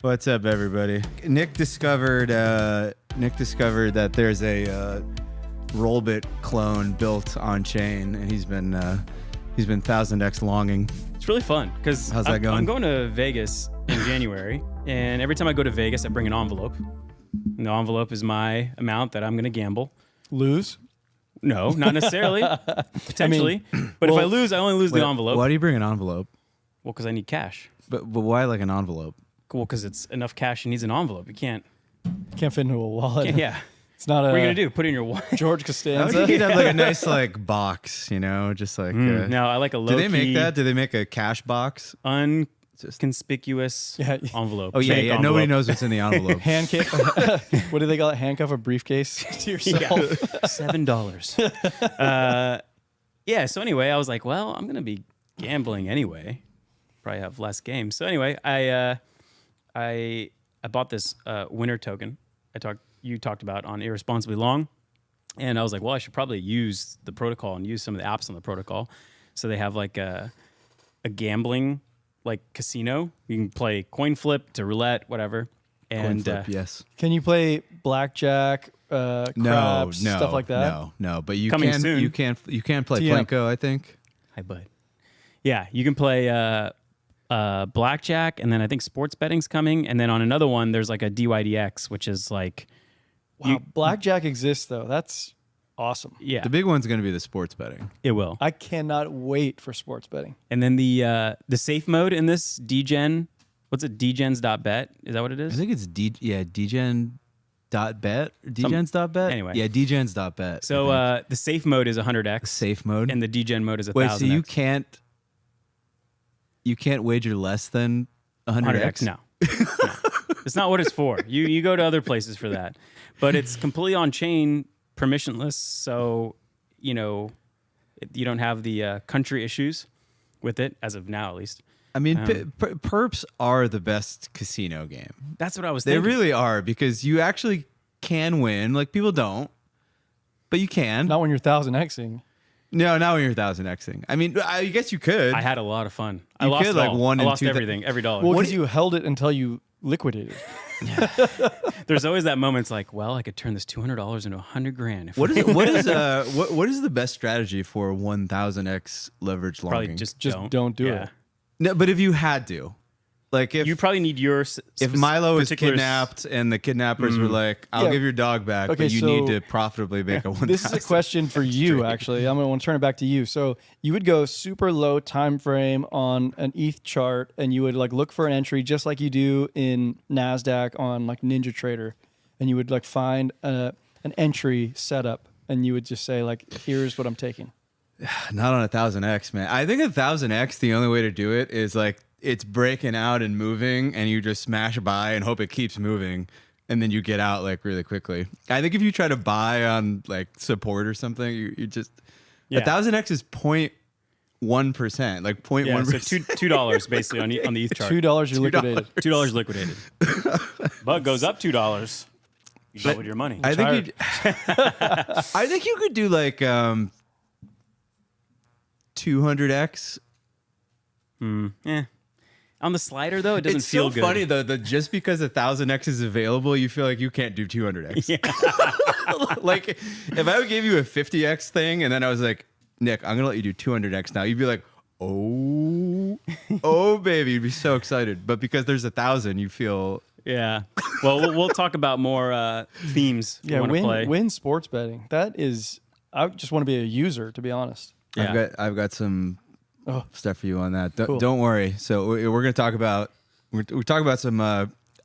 What's up, everybody? Nick discovered that there's a Rollbit clone built on chain, and he's been 1000x longing. It's really fun because How's that going? I'm going to Vegas in January, and every time I go to Vegas, I bring an envelope. And the envelope is my amount that I'm going to gamble. Lose? No, not necessarily. Potentially. But if I lose, I only lose the envelope. Why do you bring an envelope? Well, because I need cash. But why like an envelope? Well, because it's enough cash and needs an envelope. You can't fit into a wallet. yeah. It's not a... What are you going to do? Put it in your wallet? George Costanza? You'd have like a nice like box, you know, just like... No, I like a low-key... Do they make that? Do they make a cash box? Unconspicuous envelope. Oh, yeah, Fake envelope. Nobody knows what's in the envelope. What do they call it? Handcuff a briefcase to yourself? Yeah. $7. Yeah, so anyway, I was like, well, I'm going to be gambling anyway. Probably have less games. So anyway, I bought this winner token you talked about on Irresponsibly Long. And I was like, well, I should probably use the protocol and use some of the apps on the protocol. So they have like a gambling like casino. You can play coin flip to roulette, whatever. And Coin flip, yes. Can you play blackjack, craps, stuff like that? No. But you Coming can. soon. You can play Plinko, I think. Hi, bud. Yeah, you can play blackjack, and then I think sports betting's coming, and then on another one there's like a DYDX, which is like, wow, blackjack exists though. That's awesome. Yeah, The big one's going to be the sports betting. it will. I cannot wait for sports betting. And then the safe mode in this dgen, what's it? Dgens.bet, is that what it I is? think it's dgen.bet. Dgens.bet? Anyway. Yeah, dgens.bet. So the safe mode is 100x, safe mode. and the dgen mode is 1000x. Wait, so you can't wager less than 100x? No. It's not what it's for. You go to other places for that. But it's completely on chain, permissionless, so you don't have the country issues with it, as of now at least. I mean, perps are the best casino game. That's what I was They thinking. really are, because you actually can win. Like, people don't, but you can. Not when you're 1000xing. No, not when you're 1000xing. I mean, I guess you could. I had a lot of fun. I You lost could, it like, all. one I and lost two everything, every dollar. Well, because you held it until you liquidated. There's always that moment. It's like, well, I could turn this $200 into $100,000. What is the best strategy for 1000x leverage Probably longing? just don't do it. No, but if you had to, like, if You probably need your if Milo was particular kidnapped and the kidnappers were like, "I'll Yeah. give your dog back, Okay, but you so- need to profitably make a 1000." This is a question for you, actually. I'm going to want to turn it back to you. So you would go super low time frame on an ETH chart, and you would like look for an entry just like you do in NASDAQ on like NinjaTrader, and you would like find an entry setup, and you would just say like, here's what I'm taking. Not on 1000x, man. I think 1000x, the only way to do it is like it's breaking out and moving, and you just smash buy and hope it keeps moving, and then you get out like really quickly. I think if you try to buy on like support or something, you just 1000x is 0.1%, like 0.1%. Yeah, so $2 basically on the ETH chart. $2 you're liquidated. $2 liquidated. But goes up $2. You doubled your money. I think I think you could do like 200x. On the slider though, it doesn't feel so good. funny though that just because 1000x is available, you feel like you can't do 200x. Yeah. Like, if I gave you a 50x thing and then I was like, Nick, I'm gonna let you do 200x now, you'd be like, oh baby, you'd be so excited. But because there's 1000, you feel... Yeah. Well, we'll talk about more themes we want to play. Win sports betting. That is, I just want to be a user, to be honest. Yeah. I've got some stuff for you on that. Cool. Don't worry. So we're gonna talk about some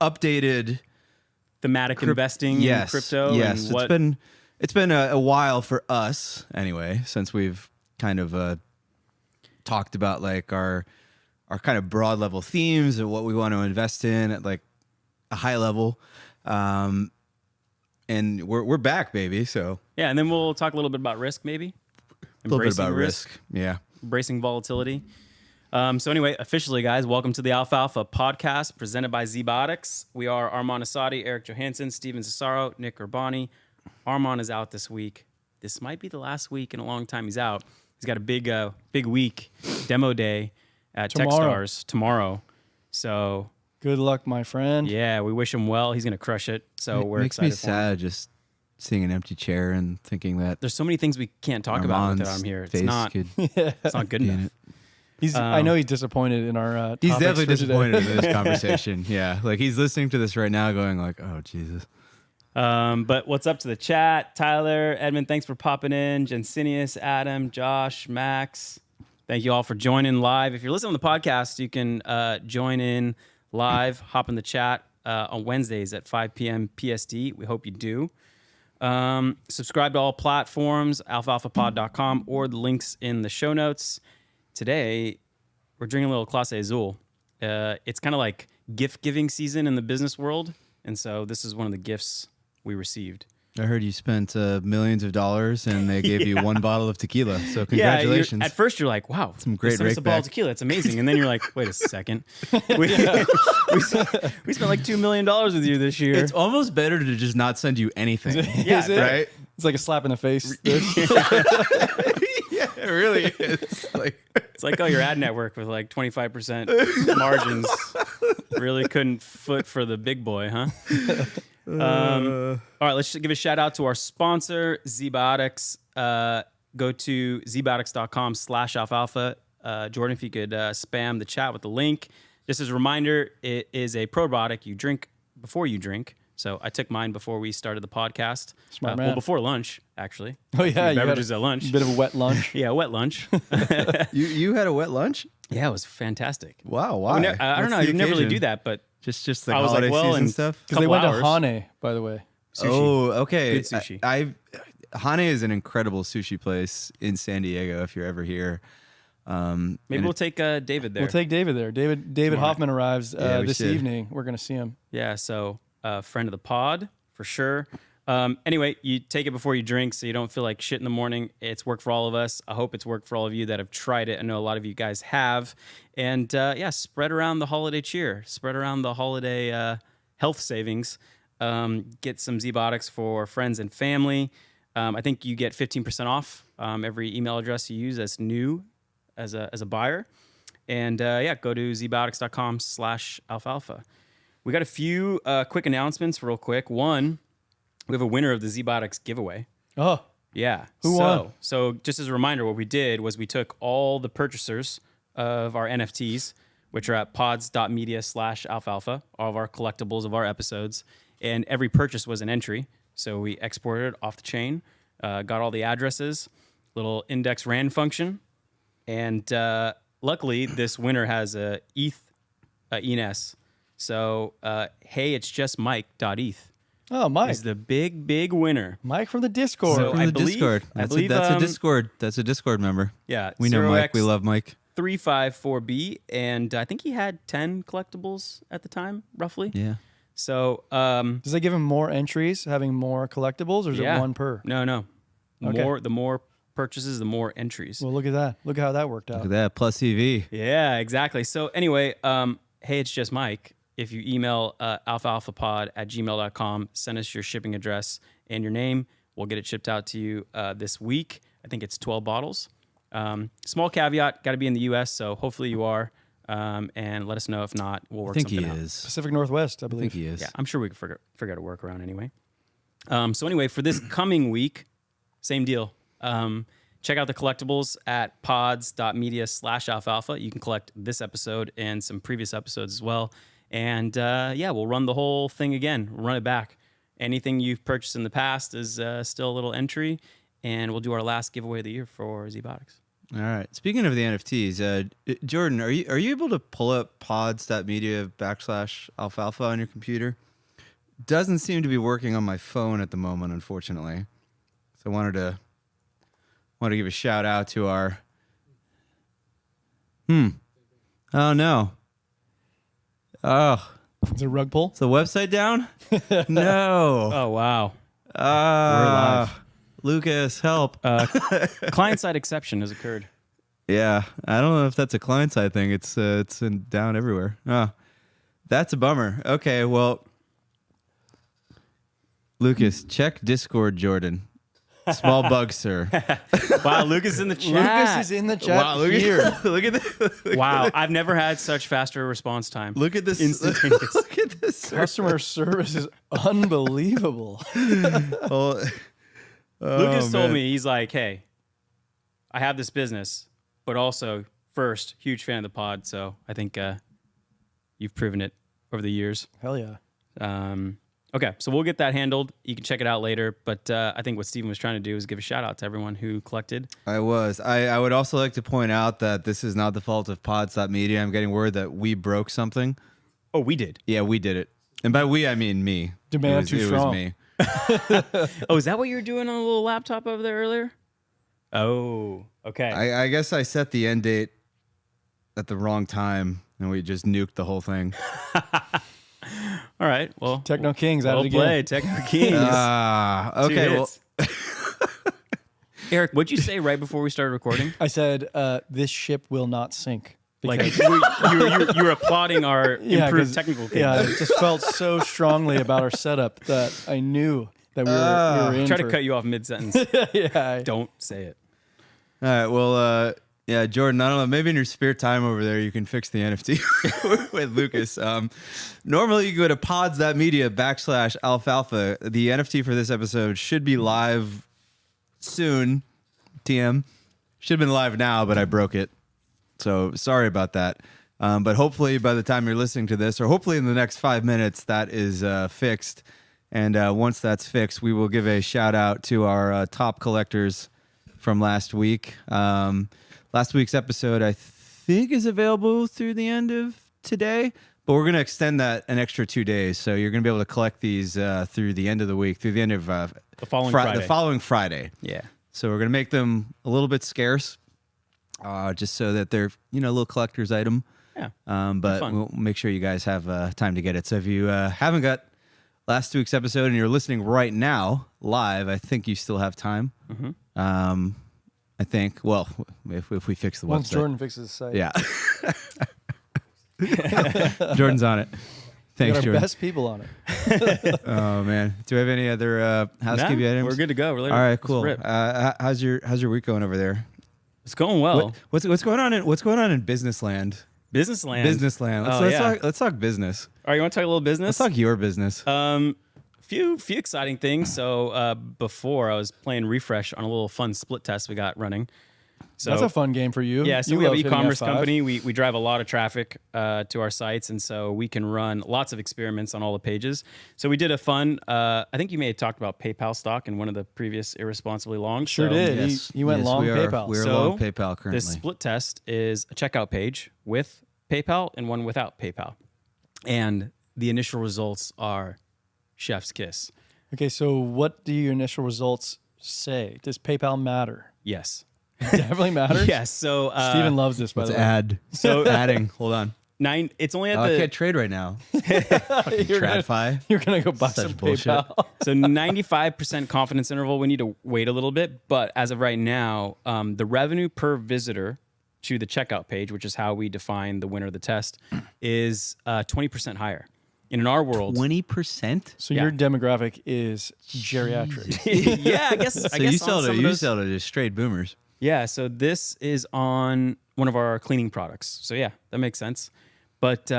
updated Thematic investing in crypto. Yes, And it's been a while for us anyway, since we've kind of talked about like our kind of broad level themes and what we want to invest in at like a high level. And we're back, baby. So yeah, and then we'll talk a little bit about risk, maybe. a little bit about risk. Yeah. Embracing volatility. So anyway, officially, guys, welcome to the Alfalfa podcast presented by Zbotics. We are Armand Asadi, Eric Johansson, Steven Cesaro, Nick Urbani. Armand is out this week. This might be the last week in a long time he's out. He's got a big week, demo day at Tomorrow. Techstars tomorrow. So Good luck, my friend. Yeah, we wish him well. He's going to crush it. So It we're makes me excited for him. sad just seeing an empty chair and thinking that There's so many things we can't talk about with Armand's him here. It's face not, could it's not good be in enough. it. I know he's disappointed in our. He's topics definitely for today. disappointed in this conversation. Yeah, like he's listening to this right now, going like, "Oh Jesus." But what's up to the chat? Tyler, Edmund, thanks for popping in. Jensinius, Adam, Josh, Max. Thank you all for joining live. If you're listening on the podcast, you can join in live, hop in the chat on Wednesdays at 5 p.m. PST. We hope you do. Subscribe to all platforms, alfalfapod.com, or the links in the show notes. Today, we're drinking a little Clase Azul. It's kind of like gift-giving season in the business world, and so this is one of the gifts we received. I heard you spent millions of dollars and they gave you one bottle of tequila. So congratulations. At first, you're like, wow, Some great a bottle rakeback. of tequila. It's amazing. And then you're like, wait a second. We spent like $2 million with you this year. It's almost better to just not send you anything. Yeah, Is it? Right? It's like a slap in the face. Yeah, it really is. Like, It's like, oh, your ad network with like 25% margins really couldn't foot for the big boy, huh? All right, let's just give a shout out to our sponsor, ZBiotics. Go to zbiotics.com/alfalfa. Jordan, if you could spam the chat with the link. Just as a reminder, it is a probiotic you drink before you drink. So I took mine before we started the podcast. Smart man. Well, before lunch, actually. Oh yeah, you had Beverages at lunch. a bit of a wet lunch. Yeah, wet lunch. you had a wet lunch? Yeah, it was fantastic. Wow, why? I don't know. What's the You never really occasion? do that, but Just the I was like, holiday well, season and- stuff? Because they Couple went hours. to Hane, by the way. sushi. Oh, okay. Good sushi. Hane is an incredible sushi place in San Diego. If you're ever here, Maybe and we'll take David there. We'll take David there. David Hoffman arrives Yeah, we this should. evening. We're going to see him. Yeah, so friend of the pod for sure. Anyway, you take it before you drink so you don't feel like shit in the morning. It's worked for all of us. I hope it's worked for all of you that have tried it. I know a lot of you guys have. And yeah, spread around the holiday cheer. Spread around the holiday health savings. Get some ZBiotics for friends and family. I think you get 15% off every email address you use as new as a buyer. And yeah, go to zbiotics.com/alfalfa. We got a few quick announcements real quick. One, we have a winner of the ZBiotics giveaway. Oh, Yeah. Who won? So just as a reminder, what we did was we took all the purchasers of our NFTs, which are at pods.media/alfalfa, all of our collectibles of our episodes, and every purchase was an entry. So we exported it off the chain, got all the addresses, little index RAND function, and luckily this winner has a ENS. So hey, it's just Mike.eth. oh, Mike. Is the big winner. Mike from the Discord. So from I the believe- Discord. I That's, believe, that's a Discord. That's a Discord member. Yeah, We know Mike. We love Mike. 354B, and I think he had 10 collectibles at the time, roughly. Yeah. So, Does that give him more entries, having more collectibles, or is yeah. it one per? No. Okay. The more purchases, the more entries. Well, look at that. Look how that worked out. Look at that. Plus EV. Yeah, exactly. So anyway, hey, it's just Mike. If you email alfalfapod@gmail.com, send us your shipping address and your name. We'll get it shipped out to you this week. I think it's 12 bottles. Small caveat, got to be in the U.S., so hopefully you are. And let us know. If not, we'll I work think he something out. is. Pacific Northwest, I I believe. think he is. Yeah, I'm sure we can figure out a workaround anyway. So anyway, for this coming week, same deal. Check out the collectibles at pods.media/alfalfa. You can collect this episode and some previous episodes as well. And yeah, we'll run the whole thing again, run it back. Anything you've purchased in the past is still a little entry, and we'll do our last giveaway of the year for ZBiotics. All right. Speaking of the NFTs, Jordan, are you able to pull up pods.media/alfalfa on your computer? Doesn't seem to be working on my phone at the moment, unfortunately. So I wanted to give a shout out to our. Oh no. Oh, Is it a rug pull? is the website down? No. Oh, wow. Ah, Lucas, help. Client-side exception has occurred. Yeah, I don't know if that's a client side thing. It's down everywhere. Oh, that's a bummer. Okay, well, Lucas, check Discord, Jordan. Small bug, sir. Wow, Lucas in the chat. Lucas is in the chat Wow, look here. at look at this. Wow, I've never had such faster response time. Look at this. Instantaneous. Look at this. Sir. Customer service is unbelievable. Oh, Lucas told man. me, he's like, hey, I have this business, but also, first, huge fan of the pod. So I think you've proven it over the years. Hell yeah. Okay, so we'll get that handled. You can check it out later. But I think what Steven was trying to do is give a shout out to everyone who collected. I was. I would also like to point out that this is not the fault of Pods.media. I'm getting word that we broke something. Oh, we did. Yeah, we did it. And by we, I mean me. Demand too it strong. was me. Oh, is that what you were doing on a little laptop over there earlier? Oh, okay. I guess I set the end date at the wrong time, and we just nuked the whole thing. All right. Well, Techno Kings at well it again. played, Techno Kings. Okay, Two well, hits. Eric, what'd you say right before we started recording? I said, this ship will not sink. Like Because- you were applauding our Yeah, improved 'cause- technical Yeah, capabilities. it just felt so strongly about our setup that I knew that we were in Try for, to cut you off mid-sentence. Yeah. Don't say it. all right, well, yeah, Jordan, I don't know. Maybe in your spare time over there, you can fix the NFT with Lucas. Normally, you go to pods.media/alfalfa. The NFT for this episode should be live soon. TM. Should have been live now, but I broke it. So sorry about that. But hopefully by the time you're listening to this, or hopefully in the next 5 minutes, that is fixed. And once that's fixed, we will give a shout out to our top collectors from last week. Last week's episode, I think, is available through the end of today, but we're going to extend that an extra 2 days. So you're going to be able to collect these through the end of the week, through the end of The following Friday. the following Friday. Yeah. So we're going to make them a little bit scarce, just so that they're, a little collector's item. Yeah. But fun. we'll make sure you guys have time to get it. So if you haven't got last week's episode and you're listening right now live, I think you still have time. Mm-hmm. I think, well, if we fix the Once website. Jordan fixes the site. Yeah. Jordan's on it. We Thanks, got our Jordan. best people on it. Oh, man. Do we have any other housekeeping Nah, items? we're good to go. We're All right, let's cool. rip. How's your week going over there? It's going well. What's going on in business land? Business land. Business land. Let's talk business. All right, you want to talk a little business? Let's talk your business. Few exciting things. So before I was playing Refresh on a little fun split test we got running. So That's a fun game for you. yeah, so You we have love an hitting e-commerce F5. company. We drive a lot of traffic to our sites, and so we can run lots of experiments on all the pages. So we did a fun. I think you may have talked about PayPal stock in one of the previous irresponsibly long. Sure so did. He went long PayPal. We are So, long PayPal currently. This split test is a checkout page with PayPal and one without PayPal, and the initial results are chef's kiss. Okay, so what do your initial results say? Does PayPal matter? Yes. Definitely matters. Yes. So Steven loves this, by Let's the way. add. So Adding. Hold on. it's only at I the can't trade right now. You're gonna, TradFi. you're gonna go buy Such some bullshit. PayPal. so 95% confidence interval. We need to wait a little bit, but as of right now, the revenue per visitor to the checkout page, which is how we define the winner of the test, is 20% higher. And in our world, 20%. So Yeah. your demographic is geriatric. yeah, I guess. So you sell to just straight boomers. Yeah, so this is on one of our cleaning products. So yeah, that makes sense. But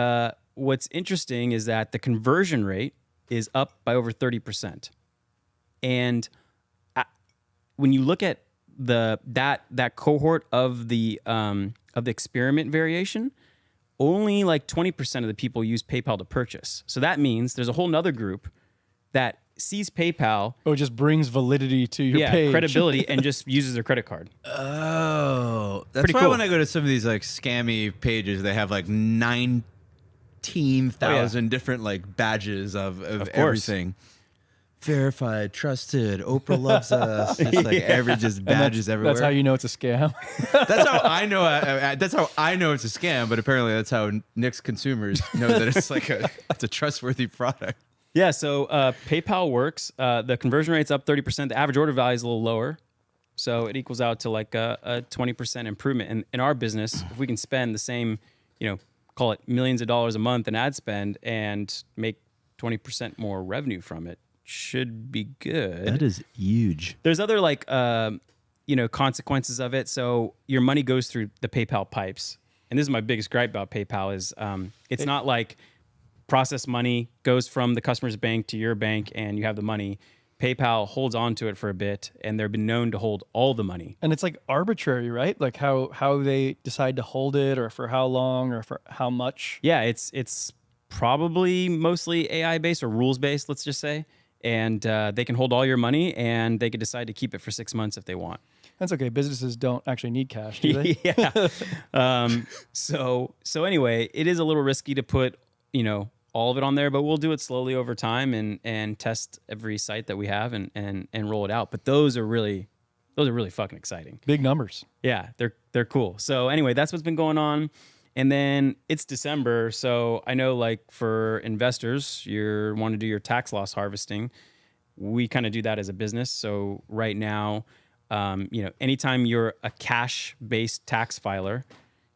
what's interesting is that the conversion rate is up by over 30%. And when you look at that cohort of the experiment variation, only like 20% of the people use PayPal to purchase. So that means there's a whole nother group that sees PayPal, Oh, it just brings validity to your page. credibility, and just uses their credit card. Oh, that's Pretty why cool. when I go to some of these like scammy pages, they have like 19,000 different like badges of course. everything. Verified, trusted, Oprah loves us. It's like just badges everywhere. That's how you know it's a scam. That's how I know. That's how I know it's a scam. But apparently, that's how Nick's consumers know that it's like it's a trustworthy product. Yeah, so PayPal works. The conversion rate's up 30%. The average order value is a little lower. So it equals out to like a 20% improvement. And in our business, if we can spend the same, call it millions of dollars a month in ad spend and make 20% more revenue from it, should be good. That is huge. There's other consequences of it. So your money goes through the PayPal pipes. And this is my biggest gripe about PayPal is it's not like process money goes from the customer's bank to your bank and you have the money. PayPal holds on to it for a bit, and they've been known to hold all the money. And it's like arbitrary, right? Like how they decide to hold it, or for how long, or for how much. Yeah, it's probably mostly AI based or rules based, let's just say. And they can hold all your money, and they can decide to keep it for 6 months if they want. That's okay. Businesses don't actually need cash, do they? Yeah. So anyway, it is a little risky to put all of it on there, but we'll do it slowly over time and test every site that we have and roll it out. But those are really fucking exciting. Big numbers. Yeah, they're cool. So anyway, that's what's been going on. And then it's December, so I know like for investors, you want to do your tax loss harvesting. We kind of do that as a business. So right now, anytime you're a cash-based tax filer,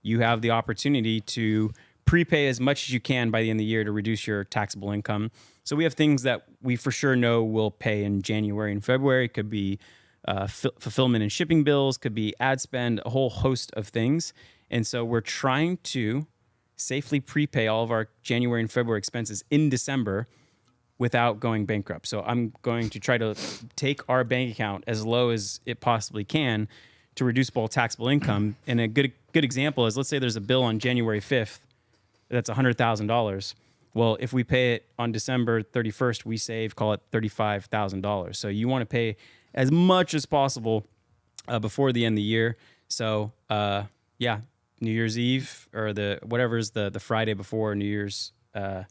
you have the opportunity to prepay as much as you can by the end of the year to reduce your taxable income. So we have things that we for sure know will pay in January and February. It could be fulfillment and shipping bills, could be ad spend, a whole host of things. And so we're trying to safely prepay all of our January and February expenses in December without going bankrupt. So I'm going to try to take our bank account as low as it possibly can to reduce both taxable income. And a good example is, let's say there's a bill on January 5th that's $100,000. Well, if we pay it on December 31st, we save, call it $35,000. So you want to pay as much as possible before the end of the year. So New Year's Eve or whatever's the Friday before New Year's, I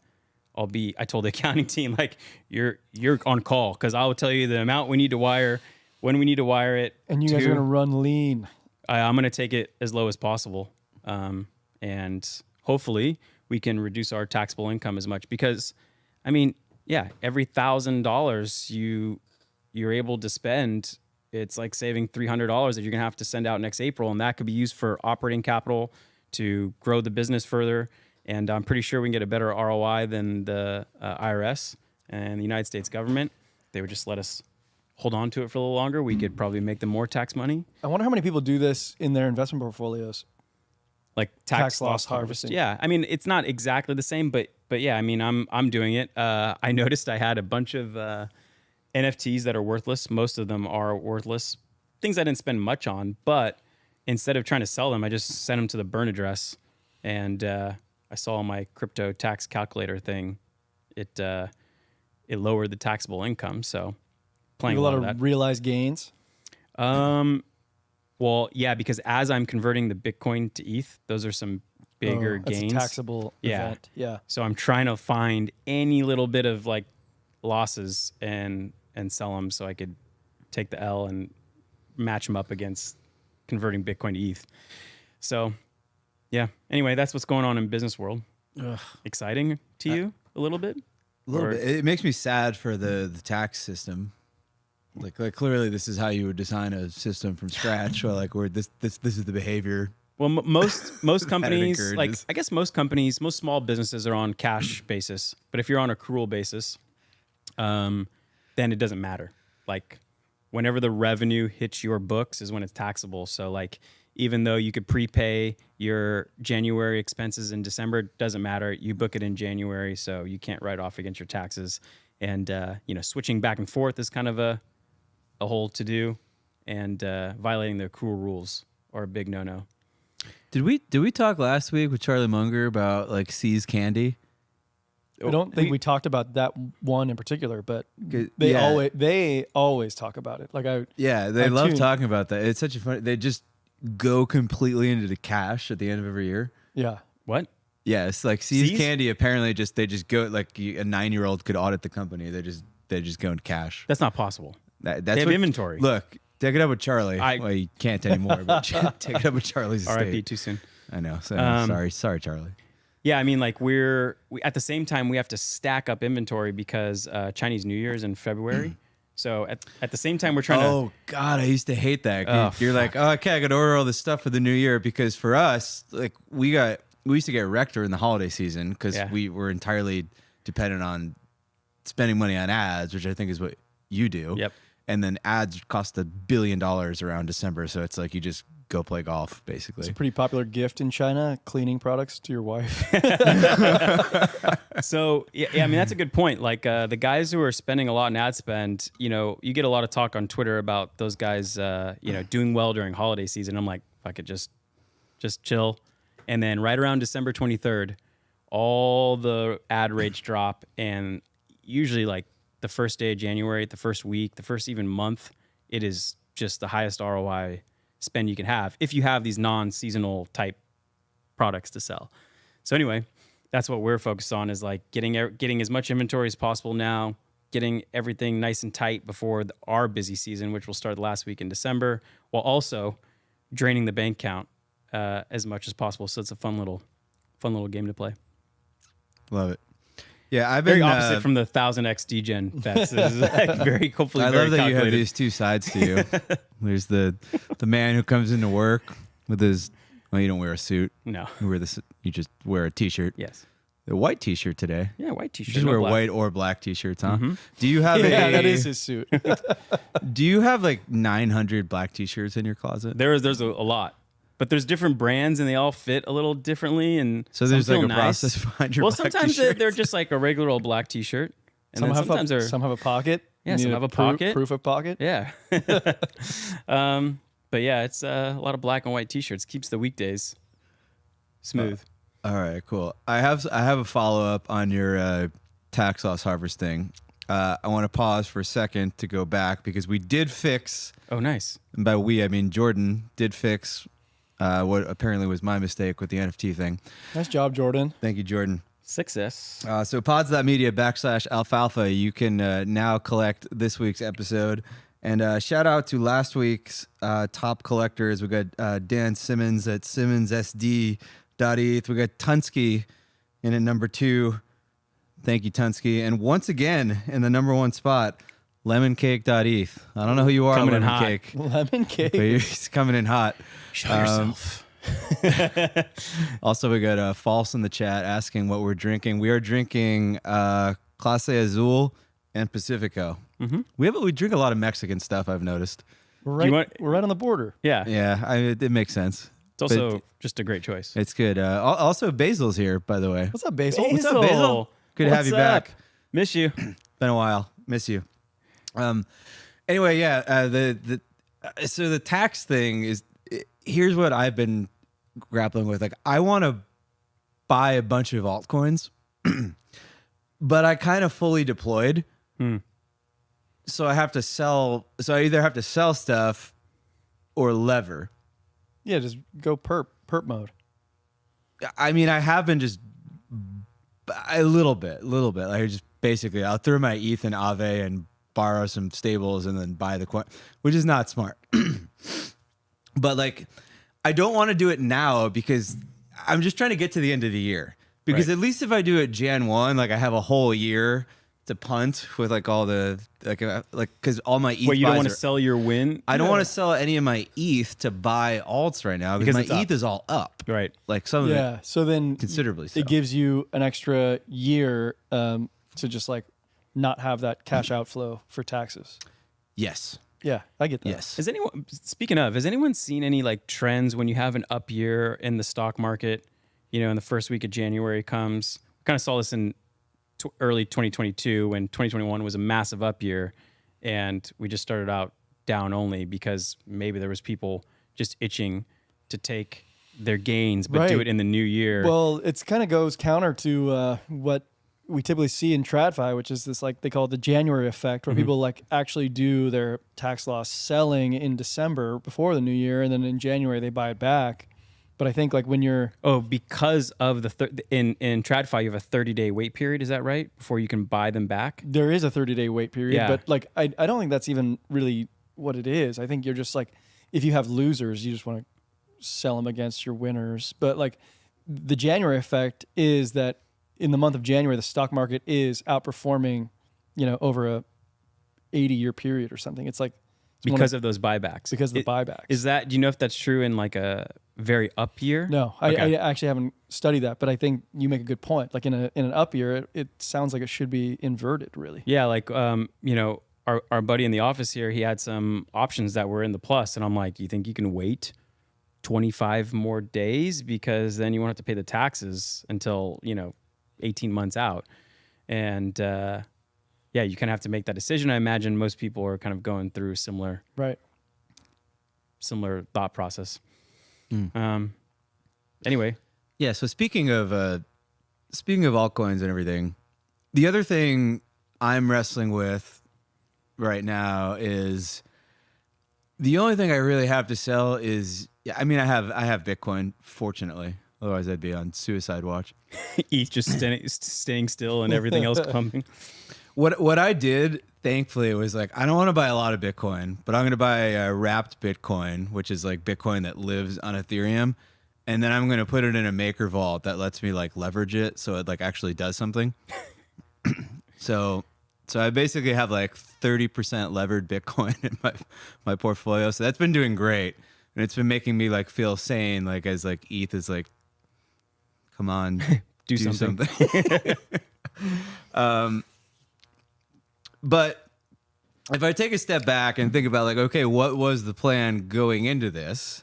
told the accounting team, like, you're on call, because I will tell you the amount we need to wire, when we need to wire it. And you guys are going to run lean. I'm going to take it as low as possible. And hopefully we can reduce our taxable income as much, because, I mean, yeah, every $1,000 you're able to spend, it's like saving $300 that you're going to have to send out next April. And that could be used for operating capital to grow the business further. And I'm pretty sure we can get a better ROI than the IRS and the United States government. They would just let us hold on to it for a little longer. We could probably make them more tax money. I wonder how many people do this in their investment portfolios. Like tax loss harvesting. Yeah, I mean, it's not exactly the same, but yeah, I mean, I'm doing it. I noticed I had a bunch of NFTs that are worthless. Most of them are worthless. Things I didn't spend much on, but instead of trying to sell them, I just sent them to the burn address, and I saw my crypto tax calculator thing. It lowered the taxable income. So playing a lot of that. Realized gains. Well, yeah, because as I'm converting the Bitcoin to ETH, those are some bigger gains. It's a taxable event. Yeah. So I'm trying to find any little bit of like losses and sell them, so I could take the L and match them up against converting Bitcoin to ETH. So, yeah. Anyway, that's what's going on in business world. Ugh. Exciting to you a little bit? A little bit. It makes me sad for the tax system. Like clearly, this is how you would design a system from scratch. Or like, where this is the behavior. Well, most companies, encourages. like I guess most small businesses are on cash basis. But if you're on accrual basis, then it doesn't matter. Like whenever the revenue hits your books is when it's taxable. So like, even though you could prepay your January expenses in December, it doesn't matter. You book it in January, so you can't write off against your taxes. And switching back and forth is kind of a whole to do, and violating the accrual rules are a big no. Did we talk last week with Charlie Munger about like C's candy? I don't think we talked about that one in particular, but they always talk about it. Like they love talking about that. It's such a fun. They just go completely into the cash at the end of every year. Yeah. What? Yeah, it's like C's candy. Apparently, they just go like a 9-year-old could audit the company. They just go into cash. That's not possible. That's they have inventory. Look, take it up with Charlie. Well, you can't anymore, but take it up with Charlie's estate. R.I.P. too soon. I know. So sorry, Charlie. Yeah, I mean, like we at the same time we have to stack up inventory because Chinese New Year's in February. So at the same time we're trying to. Oh God, I used to hate that. You're like, okay, I got to order all this stuff for the new year, because for us, like we used to get wrecked during the holiday season because we were entirely dependent on spending money on ads, which I think is what you do. Yep. And then ads cost $1 billion around December. So it's like you just go play golf, basically. It's a pretty popular gift in China, cleaning products to your wife. So yeah, I mean that's a good point. Like the guys who are spending a lot in ad spend, you get a lot of talk on Twitter about those guys, doing well during holiday season. I'm like, if I could just chill, and then right around December 23rd, all the ad rates drop, and usually like the first day of January, the first week, the first even month, it is just the highest ROI spend you can have if you have these non-seasonal type products to sell. So anyway, that's what we're focused on, is like getting as much inventory as possible now, getting everything nice and tight before our busy season, which will start the last week in December, while also draining the bank account as much as possible. So it's a fun little game to play. Love it. Yeah, I've been Very opposite from the 1000x degen bets. This is like hopefully I very love that you have calculated. these two sides to you. There's the man who comes into work with his, well, you don't wear a suit. No. You just wear a t-shirt. Yes. A white t-shirt today. Yeah, white t-shirt. You just no wear black. white or black t-shirts, huh? Do you have Yeah, that is his suit. Do you have like 900 black t-shirts in your closet? There's a lot. But there's different brands and they all fit a little differently, and So there's some like a feel nice. process behind your Well, black sometimes t-shirts? they're just like a regular old black t-shirt, and then sometimes they're some have a pocket. Yeah, You some need have a pocket. Proof of pocket. yeah. But yeah, it's a lot of black and white t-shirts. Keeps the weekdays smooth. All right, cool. I have a follow up on your tax loss harvesting. I want to pause for a second to go back because we did fix, Oh, nice. and by we I mean Jordan did fix what apparently was my mistake with the NFT thing. Nice job, Jordan. Thank you, Jordan. Success. So pods.media/alfalfa, you can now collect this week's episode. And shout out to last week's top collectors. We got Dan Simmons at SimmonsSD.eth. We got Tunsky in at number 2. Thank you, Tunsky. And once again, in the number 1 spot, lemoncake.eth. I don't know who you are, Coming in Lemon hot. Cake. Lemon cake. But he's coming in hot. Show yourself. Also, we got False in the chat asking what we're drinking. We are drinking Clase Azul and Pacifico. Mm-hmm. We drink a lot of Mexican stuff, I've noticed. We're right on the border. Yeah. Yeah, it makes sense. It's also just a great choice. It's good. Also, Basil's here, by the way. What's up, Basil? What's up, Basil? Good to have you back. Miss you. Been a while. Miss you. Anyway, yeah. So the tax thing is, here's what I've been grappling with. Like, I want to buy a bunch of altcoins, but I kind of fully deployed. So I have to sell. So I either have to sell stuff or lever. Yeah, just go perp mode. I mean, I have been just a little bit. Like, just basically, I'll throw my ETH in Aave and borrow some stables and then buy the coin, which is not smart. But like, I don't want to do it now because I'm just trying to get to the end of the year. Because Right. at least if I do it Jan 1, like I have a whole year to punt with like all the because all my ETH. Wait, you don't buys want to are- sell your win? I don't want to sell any of my ETH to buy alts right now because Because my it's ETH is all up. Right. Like some of Yeah. it So then considerably so. it gives you an extra year to just like not have that cash outflow for taxes. Yes. Yeah, I get that. Yes. Has anyone seen any like trends when you have an up year in the stock market, in the first week of January comes? We kind of saw this in early 2022 when 2021 was a massive up year and we just started out down only because maybe there was people just itching to take their gains, but do Right. it in the new year. Well, it's kind of goes counter to what we typically see in TradFi, which is this, like they call it the January effect, where people like actually do their tax loss selling in December before the new year, and then in January they buy it back. But I think like when you're because of the in TradFi, you have a 30-day wait period. Is that right? Before you can buy them back? there is a 30-day wait period, Yeah. but like I don't think that's even really what it is. I think you're just like, if you have losers, you just want to sell them against your winners. But like the January effect is that in the month of January, the stock market is outperforming, over a 80-year period or something. It's like because of those buybacks. Because of the buybacks. Is that? Do you know if that's true in like a very up year? No, Okay. I actually haven't studied that, but I think you make a good point. Like in an up year, it sounds like it should be inverted, really. Yeah, like our buddy in the office here, he had some options that were in the plus, and I'm like, do you think you can wait 25 more days because then you won't have to pay the taxes until 18 months out, and yeah, you kind of have to make that decision. I imagine most people are kind of going through similar thought process. Anyway, Yeah. So speaking of altcoins and everything, the other thing I'm wrestling with right now is the only thing I really have to sell is, I mean, I have Bitcoin, fortunately. Otherwise, I'd be on suicide watch. ETH just staying still and everything else pumping. What I did, thankfully, was like, I don't want to buy a lot of Bitcoin, but I'm going to buy a wrapped Bitcoin, which is like Bitcoin that lives on Ethereum. And then I'm going to put it in a maker vault that lets me like leverage it so it like actually does something. So I basically have like 30% levered Bitcoin in my portfolio. So that's been doing great. And it's been making me like feel sane, like as like ETH is like, come on, do something. But if I take a step back and think about like, okay, what was the plan going into this?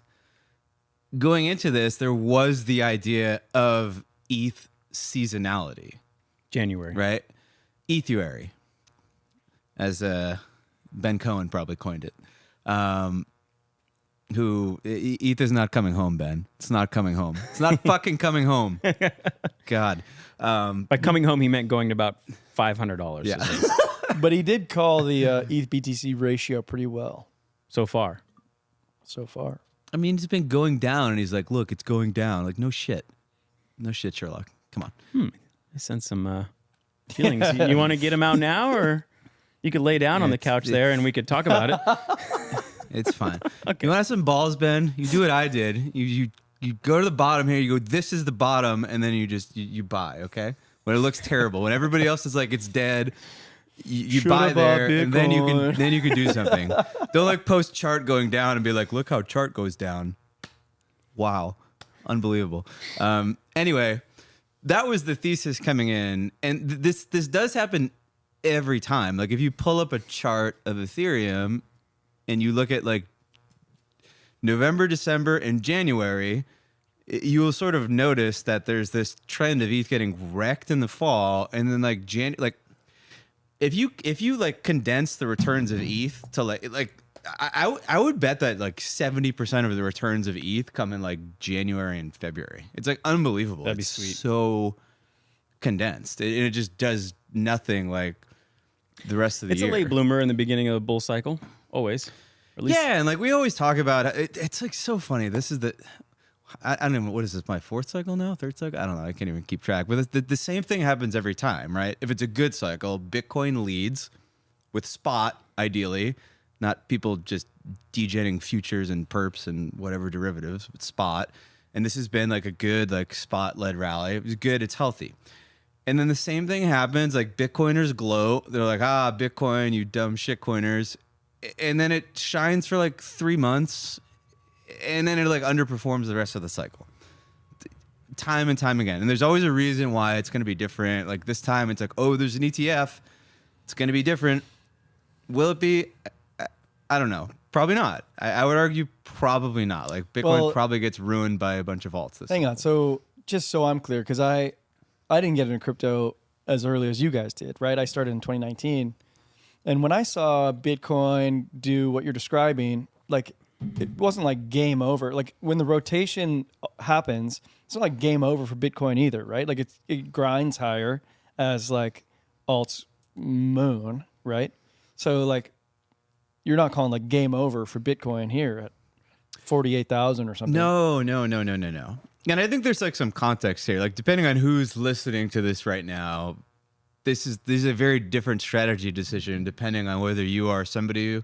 Going into this, there was the idea of ETH seasonality, January. right? Ethuary, as Ben Cohen probably coined it. ETH is not coming home, Ben. It's not coming home. It's not fucking coming home. God. By coming home, he meant going to about $500. Yeah. But he did call the ETH BTC ratio pretty well So far. I mean, it's been going down, and he's like, look, it's going down. Like, no shit. No shit, Sherlock. Come on. I sense some feelings. You want to get him out now, or you could lay down on the couch there and we could talk about it? It's fine. Okay. You want to have some balls, Ben? You do what I did. You go to the bottom here. You go, this is the bottom, and then you buy, okay? When it looks terrible. When everybody else is like, it's dead, you buy there, and then you can do something. Don't like post chart going down and be like, look how chart goes down. Wow. Unbelievable. Anyway, that was the thesis coming in. And this does happen every time. Like if you pull up a chart of Ethereum and you look at like November, December, and January, you will sort of notice that there's this trend of ETH getting wrecked in the fall, and then like if you like condense the returns of ETH to like I would bet that like 70% of the returns of ETH come in like January and February. It's like unbelievable. That'd be It's sweet. So condensed. It just does nothing like the rest of the It's year. a late bloomer in the beginning of a bull cycle, always. Or at least Yeah, and like we always talk about it, it's like so funny. This is I don't even, what is this, my fourth cycle now? Third cycle? I don't know. I can't even keep track. But the same thing happens every time, right? If it's a good cycle, Bitcoin leads with spot, ideally, not people just degenerating futures and perps and whatever derivatives, but spot. And this has been like a good like spot-led rally. It was good. It's healthy. And then the same thing happens. Like Bitcoiners glow. They're like, Bitcoin, you dumb shitcoiners. And then it shines for like 3 months. And then it like underperforms the rest of the cycle, time and time again. And there's always a reason why it's going to be different. Like this time, it's like, there's an ETF, it's going to be different. Will it be? I don't know. Probably not. I would argue probably not. Like Bitcoin probably gets ruined by a bunch of alts. Hang on. So just so I'm clear, because I didn't get into crypto as early as you guys did, right? I started in 2019, and when I saw Bitcoin do what you're describing, like, it wasn't like game over. Like when the rotation happens, it's not like game over for Bitcoin either, right? Like it grinds higher as like alts moon, right? So like you're not calling like game over for Bitcoin here at 48,000 or something. No. And I think there's like some context here. Like depending on who's listening to this right now, this is a very different strategy decision depending on whether you are somebody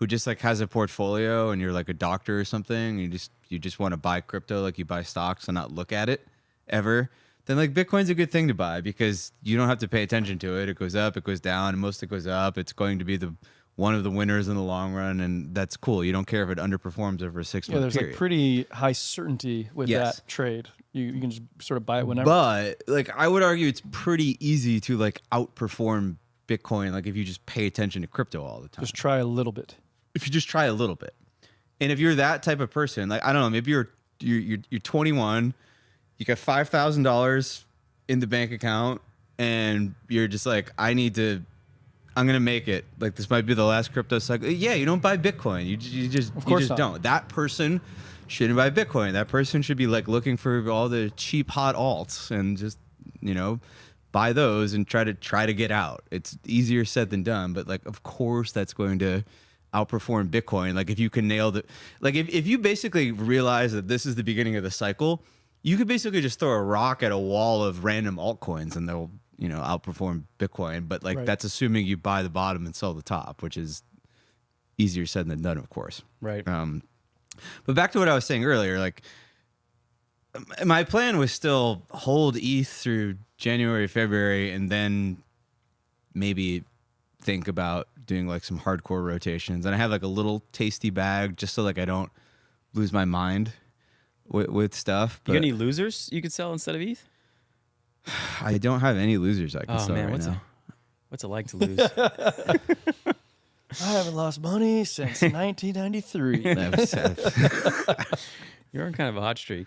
who just like has a portfolio and you're like a doctor or something, and you just want to buy crypto like you buy stocks and not look at it ever, then like Bitcoin's a good thing to buy because you don't have to pay attention to it. It goes up, it goes down, and most of it goes up. It's going to be one of the winners in the long run, and that's cool. You don't care if it underperforms over a 6 month Yeah, there's period. like pretty high certainty with Yes. that trade. You can just sort of buy it whenever. But like I would argue it's pretty easy to like outperform Bitcoin, like if you just pay attention to crypto all the time. Just try a little bit. If you just try a little bit. And if you're that type of person, like I don't know, maybe you're 21, you got $5,000 in the bank account, and you're just like, I'm gonna make it. Like this might be the last crypto cycle. Yeah, you don't buy Bitcoin. You just not. don't. That person shouldn't buy Bitcoin. That person should be like looking for all the cheap hot alts and just buy those and try to get out. It's easier said than done, but like of course that's going to outperform Bitcoin. Like if you can nail the, like if you basically realize that this is the beginning of the cycle, you could basically just throw a rock at a wall of random altcoins and they'll outperform Bitcoin. But like Right. that's assuming you buy the bottom and sell the top, which is easier said than done, of course. Right. But back to what I was saying earlier, like my plan was still hold ETH through January, February, and then maybe think about doing like some hardcore rotations. And I have like a little tasty bag just so like I don't lose my mind with stuff. You But got any losers you could sell instead of ETH? I don't have any losers I can Oh sell man, right now. what's it like to lose? I haven't lost money since 1993. That was sad. You're on kind of a hot streak.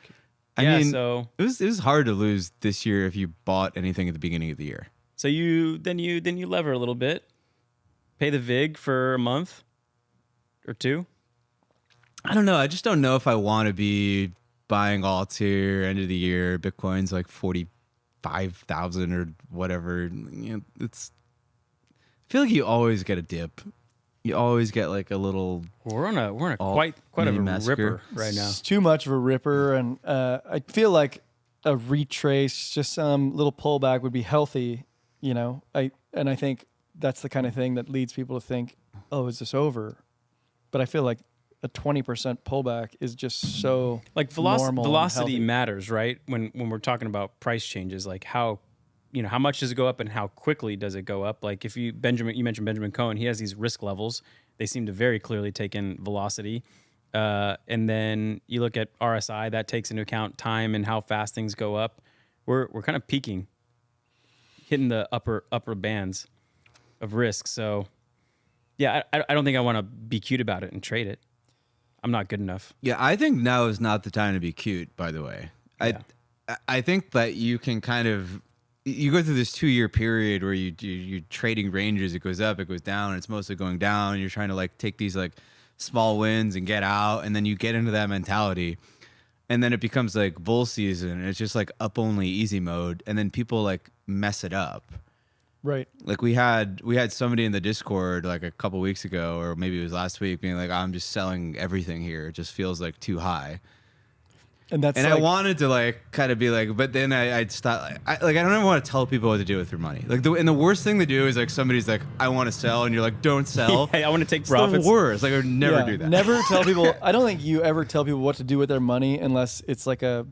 I Yeah, mean, so it was hard to lose this year if you bought anything at the beginning of the year. you lever a little bit, pay the VIG for a month or two. I don't know. I just don't know if I want to be buying alts here end of the year. Bitcoin's like 45,000 or whatever. It's. I feel like you always get a dip. You always get like a little. We're on a Alt quite of a mini massacre. ripper right now. It's too much of a ripper, and I feel like a retrace, just some little pullback would be healthy. I think that's the kind of thing that leads people to think, "Oh, is this over?" But I feel like a 20% pullback is just so Like normal and velocity healthy. matters, right? When we're talking about price changes, like how much does it go up and how quickly does it go up? Like if you mentioned Benjamin Cohen, he has these risk levels. They seem to very clearly take in velocity. And then you look at RSI, that takes into account time and how fast things go up. We're kind of peaking, hitting the upper bands of risk. So yeah, I don't think I want to be cute about it and trade it. I'm not good enough. Yeah, I think now is not the time to be cute. By the way, Yeah. I think that you can kind of. You go through this 2-year period where you're trading ranges. It goes up, it goes down. It's mostly going down. You're trying to like take these like small wins and get out, and then you get into that mentality, and then it becomes like bull season. And it's just like up only easy mode, and then people like mess it up. Right. Like we had somebody in the Discord like a couple weeks ago, or maybe it was last week, being like, "I'm just selling everything here. It just feels like too high." And that's And like, I wanted to like kind of be like, but then I'd stop. I don't ever want to tell people what to do with their money. Like the worst thing to do is like somebody's like, I want to sell, and you're like, don't sell. Hey, I want to take It's profits. the worst. Like I would never do that. Never tell people. I don't think you ever tell people what to do with their money unless it's like a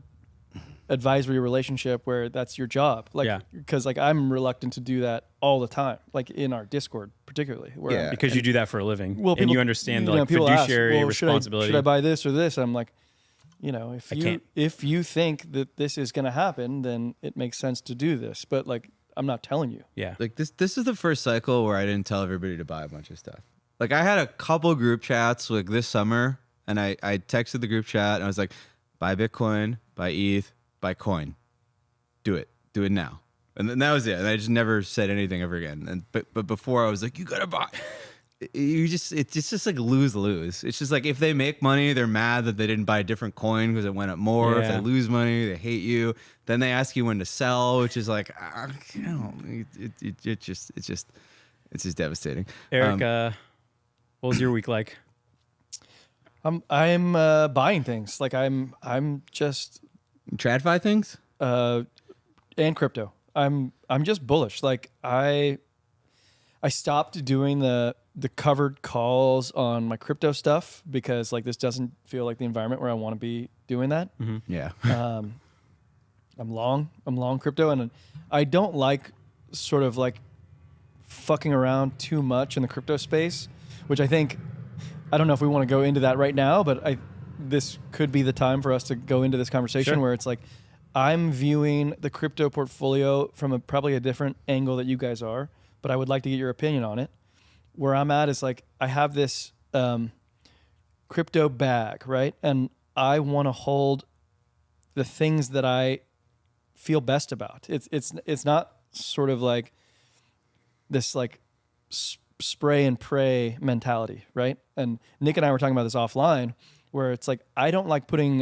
advisory relationship where that's your job. Like, Yeah. because like I'm reluctant to do that all the time, like in our Discord particularly. Where Yeah. Because you do that for a living, Well, and people- you understand the you know, like people ask, fiduciary well, responsibility. Should I buy this or this? I'm like, can't. if you think that this is going to happen, then it makes sense to do this. But like, I'm not telling you. Yeah, Like this is the first cycle where I didn't tell everybody to buy a bunch of stuff. Like I had a couple group chats like this summer, and I texted the group chat and I was like, buy Bitcoin, buy ETH, buy coin. Do it now. And then that was it. And I just never said anything ever again. And but before I was like, you gotta buy. It's just like lose. It's just like if they make money, they're mad that they didn't buy a different coin because it went up more. If Yeah. they lose money, they hate you. Then they ask you when to sell, which is like, it's just devastating. Eric, what was your week like? I'm buying things. Like I'm just TradFi things. and crypto. I'm just bullish. Like I stopped doing the covered calls on my crypto stuff because like this doesn't feel like the environment where I want to be doing that. Yeah. I'm long crypto, and I don't like sort of like fucking around too much in the crypto space, which I don't know if we want to go into that right now, but this could be the time for us to go into this conversation Sure. where it's like, I'm viewing the crypto portfolio from probably a different angle that you guys are, but I would like to get your opinion on it. Where I'm at is like, I have this crypto bag, right? And I want to hold the things that I feel best about. It's not sort of like this like spray and pray mentality, right? And Nick and I were talking about this offline, where it's like I don't like putting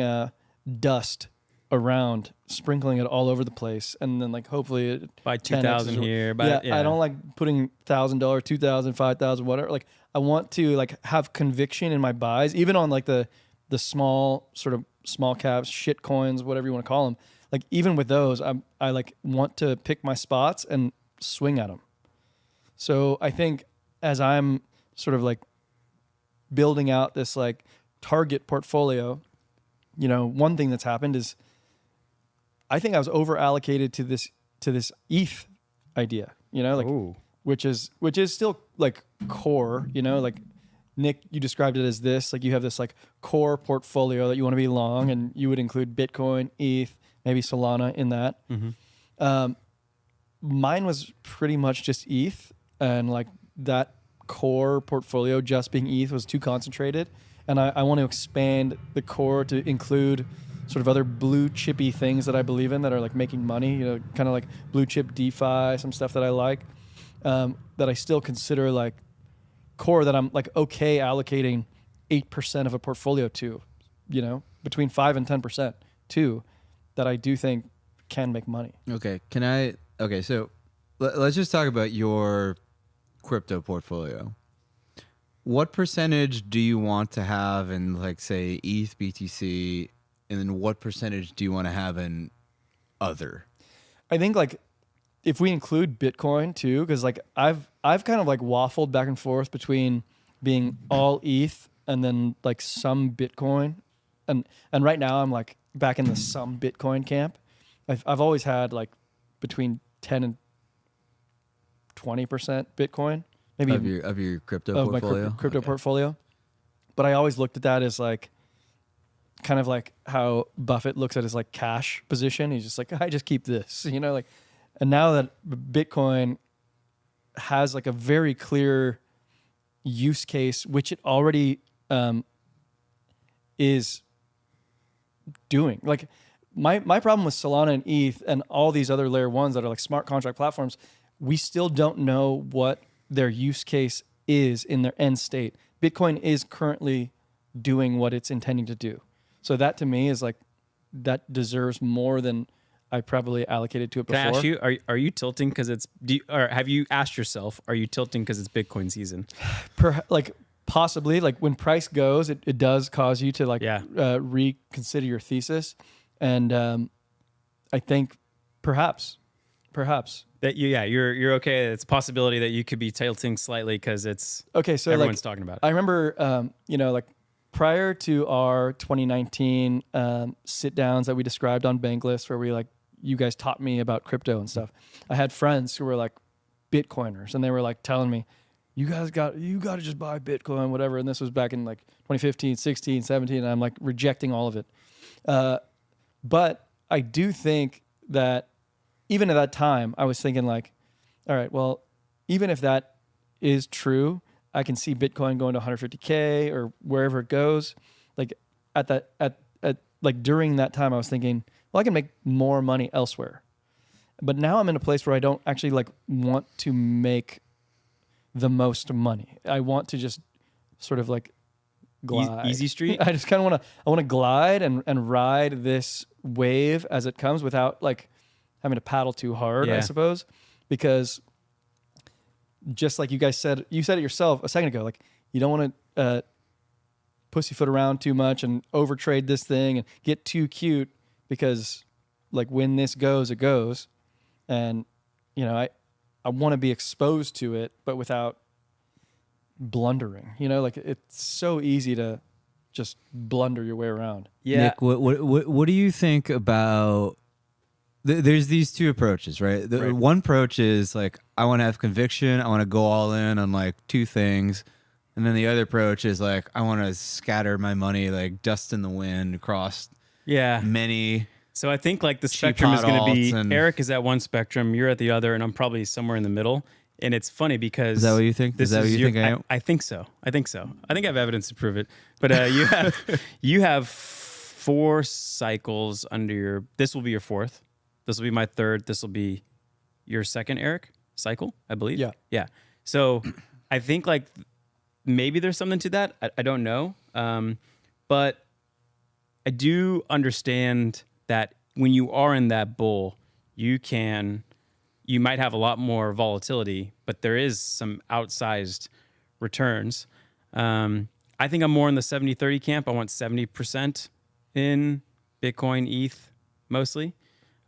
dust around, sprinkling it all over the place, and then like hopefully it By 10X 2,000 here. By, I don't like putting $1,000, $2,000, $5,000, whatever. Like I want to like have conviction in my buys, even on like the small sort of small caps, shit coins, whatever you want to call them. Like even with those, I like want to pick my spots and swing at them. So I think as I'm sort of like building out this like target portfolio, one thing that's happened is I think I was over allocated to this ETH idea, Ooh. which is still like core, like Nick, you described it as this, like you have this like core portfolio that you want to be long, and you would include Bitcoin, ETH, maybe Solana in that. Mm-hmm. Mine was pretty much just ETH, and like that core portfolio just being ETH was too concentrated. And I want to expand the core to include sort of other blue chippy things that I believe in that are like making money, kind of like blue chip DeFi, some stuff that I like, that I still consider like core, that I'm like okay allocating 8% of a portfolio to, between 5 and 10% to, that I do think can make money. Okay. So let's just talk about your crypto portfolio. What percentage do you want to have in like say ETH, BTC, and then what percentage do you want to have in other? I think like if we include Bitcoin too, because like I've kind of like waffled back and forth between being all ETH and then like some Bitcoin, and right now I'm like back in the some Bitcoin camp. I've always had like between 10 and 20% Bitcoin, maybe of your crypto of portfolio. my crypto Okay. portfolio. But I always looked at that as like kind of like how Buffett looks at his like cash position. He's just like, I just keep this, like. And now that Bitcoin has like a very clear use case, which it already is doing. Like my problem with Solana and ETH and all these other layer ones that are like smart contract platforms, we still don't know what their use case is in their end state. Bitcoin is currently doing what it's intending to do. So that to me is like, that deserves more than I probably allocated to it before. Can I ask you, are you tilting because or have you asked yourself, are you tilting because it's Bitcoin season? Like possibly, like when price goes, it does cause you to like reconsider your thesis. And I think perhaps That you're okay. It's a possibility that you could be tilting slightly because it's okay. So everyone's like, talking about it. I remember, like prior to our 2019 sit downs that we described on Bankless, where we like, you guys taught me about crypto and stuff. I had friends who were like Bitcoiners, and they were like telling me, you got to just buy Bitcoin, whatever. And this was back in like 2015, 16, 17. And I'm like rejecting all of it. But I do think that even at that time, I was thinking like, all right, well, even if that is true, I can see Bitcoin going to 150K or wherever it goes. Like at like during that time, I was thinking, well, I can make more money elsewhere. But now I'm in a place where I don't actually like want to make the most money. I want to just sort of like glide. Easy street? I just kind of want to glide and ride this wave as it comes without like having to paddle too hard, I suppose. Because just like you guys said, you said it yourself a second ago, like you don't want to pussyfoot around too much and overtrade this thing and get too cute, because like when this goes, it goes. And, I want to be exposed to it, but without blundering, like it's so easy to just blunder your way around. Yeah. Nick, what do you think about There's these two approaches, right? The Right. one approach is like, I want to have conviction. I want to go all in on like two things. And then the other approach is like, I want to scatter my money like dust in the wind across Yeah. many. So I think like the Cheap spectrum is hot going to be alts and- Eric is at one spectrum, you're at the other, and I'm probably somewhere in the middle. And it's funny because Is that what you think? Is that what you think I am? I think so. I think so. I think I have evidence to prove it. But you have 4 cycles under your. This will be your 4th. This will be my 3rd. This will be your 2nd, Eric, cycle, I believe. Yeah. Yeah. So I think like maybe there's something to that. I don't know. But I do understand that when you are in that bull, you might have a lot more volatility, but there is some outsized returns. I think I'm more in the 70-30 camp. I want 70% in Bitcoin, ETH mostly.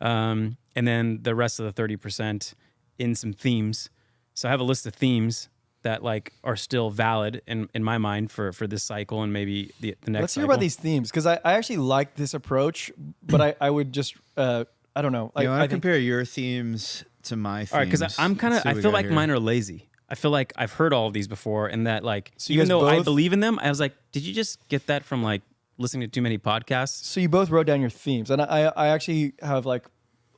And then the rest of the 30% in some themes. So I have a list of themes that like are still valid in my mind for this cycle and maybe the next Let's hear cycle. about these themes because I actually like this approach, but I would just I don't know. You want I to think compare your themes to my themes? All right, because I'm kind of, I feel like mine are lazy. I feel like I've heard all of these before, and that like, So you even guys though I both- believe in them, I was like, did you just get that from like listening to too many podcasts? so. You both wrote down your themes, and I actually have like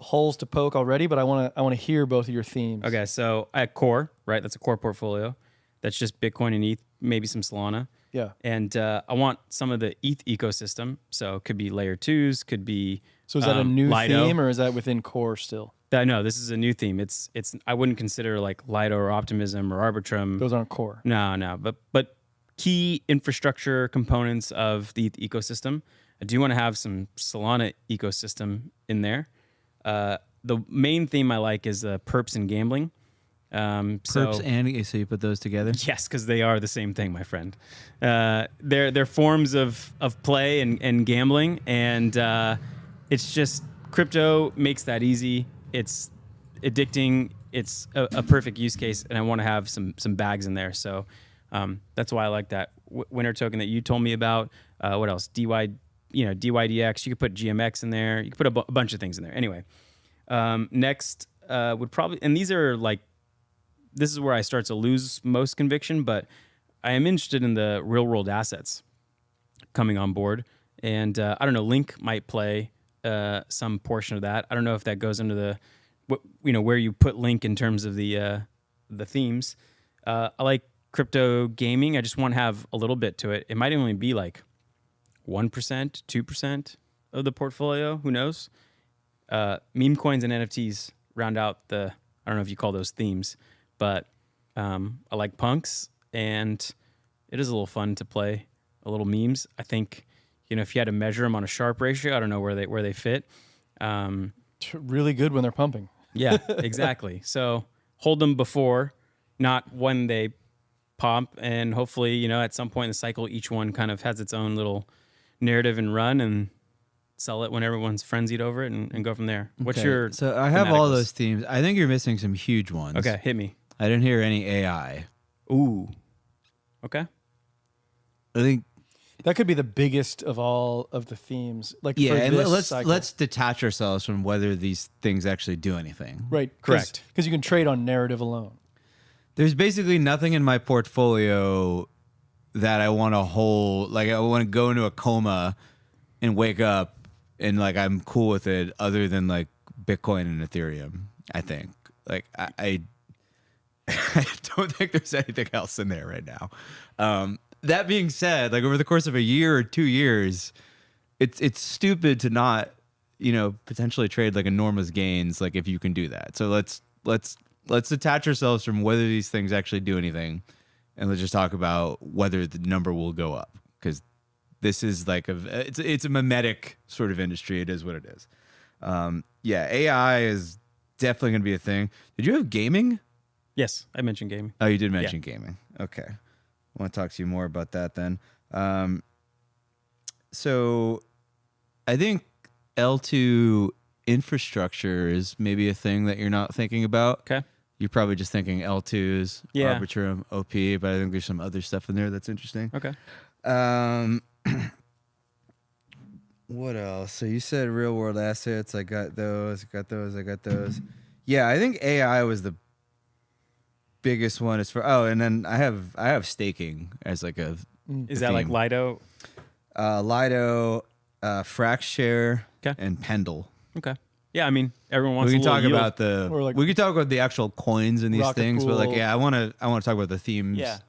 holes to poke already, but I want to hear both of your themes. Okay, so I have core, right? That's a core portfolio. That's just Bitcoin and ETH, maybe some Solana. Yeah. And I want some of the ETH ecosystem. So it could be layer 2s, could be So is that a new Lido. theme or is that within core still? No, this is a new theme. It's I wouldn't consider like Lido or Optimism or Arbitrum. Those aren't core. No, but key infrastructure components of the ecosystem. I do want to have some Solana ecosystem in there. The main theme I like is perps and gambling. Perps and so you put those together. Yes, because they are the same thing, my friend. They're forms of play and gambling, and it's just crypto makes that easy. It's addicting. It's a perfect use case, and I want to have some bags in there. So that's why I like that winter token that you told me about. What else? DYDX. You could put GMX in there. You could put a bunch of things in there. Anyway, next would probably, and these are like, this is where I start to lose most conviction, but I am interested in the real world assets coming on board. And I don't know, Link might play some portion of that. I don't know if that goes into the, where you put Link in terms of the themes. I like crypto gaming. I just want to have a little bit to it. It might only be like 1%, 2% of the portfolio. Who knows? Meme coins and NFTs round out the, I don't know if you call those themes, but I like punks, and it is a little fun to play a little memes. I think, if you had to measure them on a Sharp ratio, I don't know where they fit. Really good when they're pumping. Yeah, exactly. So hold them before, not when they pump, and hopefully, at some point in the cycle, each one kind of has its own little narrative and run, and sell it when everyone's frenzied over it, and go from there. What's Okay, your? So I have all thematic those list? themes. I think you're missing some huge ones. Okay, hit me. I didn't hear any AI. Ooh. Okay. I think That could be the biggest of all of the themes. Like yeah, for and this cycle. let's detach ourselves from whether these things actually do anything. right, Correct. Because you can trade on narrative alone. There's basically nothing in my portfolio that I want to hold. Like I want to go into a coma and wake up and like I'm cool with it, other than like Bitcoin and Ethereum. I think like I I don't think there's anything else in there right now. That being said, like over the course of a year or 2 years, it's stupid to not, potentially trade like enormous gains, like if you can do that. So let's detach ourselves from whether these things actually do anything, and let's just talk about whether the number will go up, because this is like it's a mimetic sort of industry. It is what it is. Yeah, AI is definitely going to be a thing. Did you have gaming? Yes, I mentioned gaming. Oh, you did mention gaming. Okay. I want to talk to you more about that then. So I think L2 infrastructure is maybe a thing that you're not thinking about. Okay. You're probably just thinking L2s, Yeah. Arbitrum, OP, but I think there's some other stuff in there that's interesting. Okay. What else? So you said real world assets. I got those. I got those. Yeah, I think AI was the biggest one. As for and then I have staking as like a Is that like theme. Lido? Lido, FractShare, Okay. and Pendle. Okay. Yeah, I mean, everyone wants We a can little talk yield. about the Or like we can talk about the actual coins in these Rocket things, but like Pool. I want to talk about the themes. Yeah.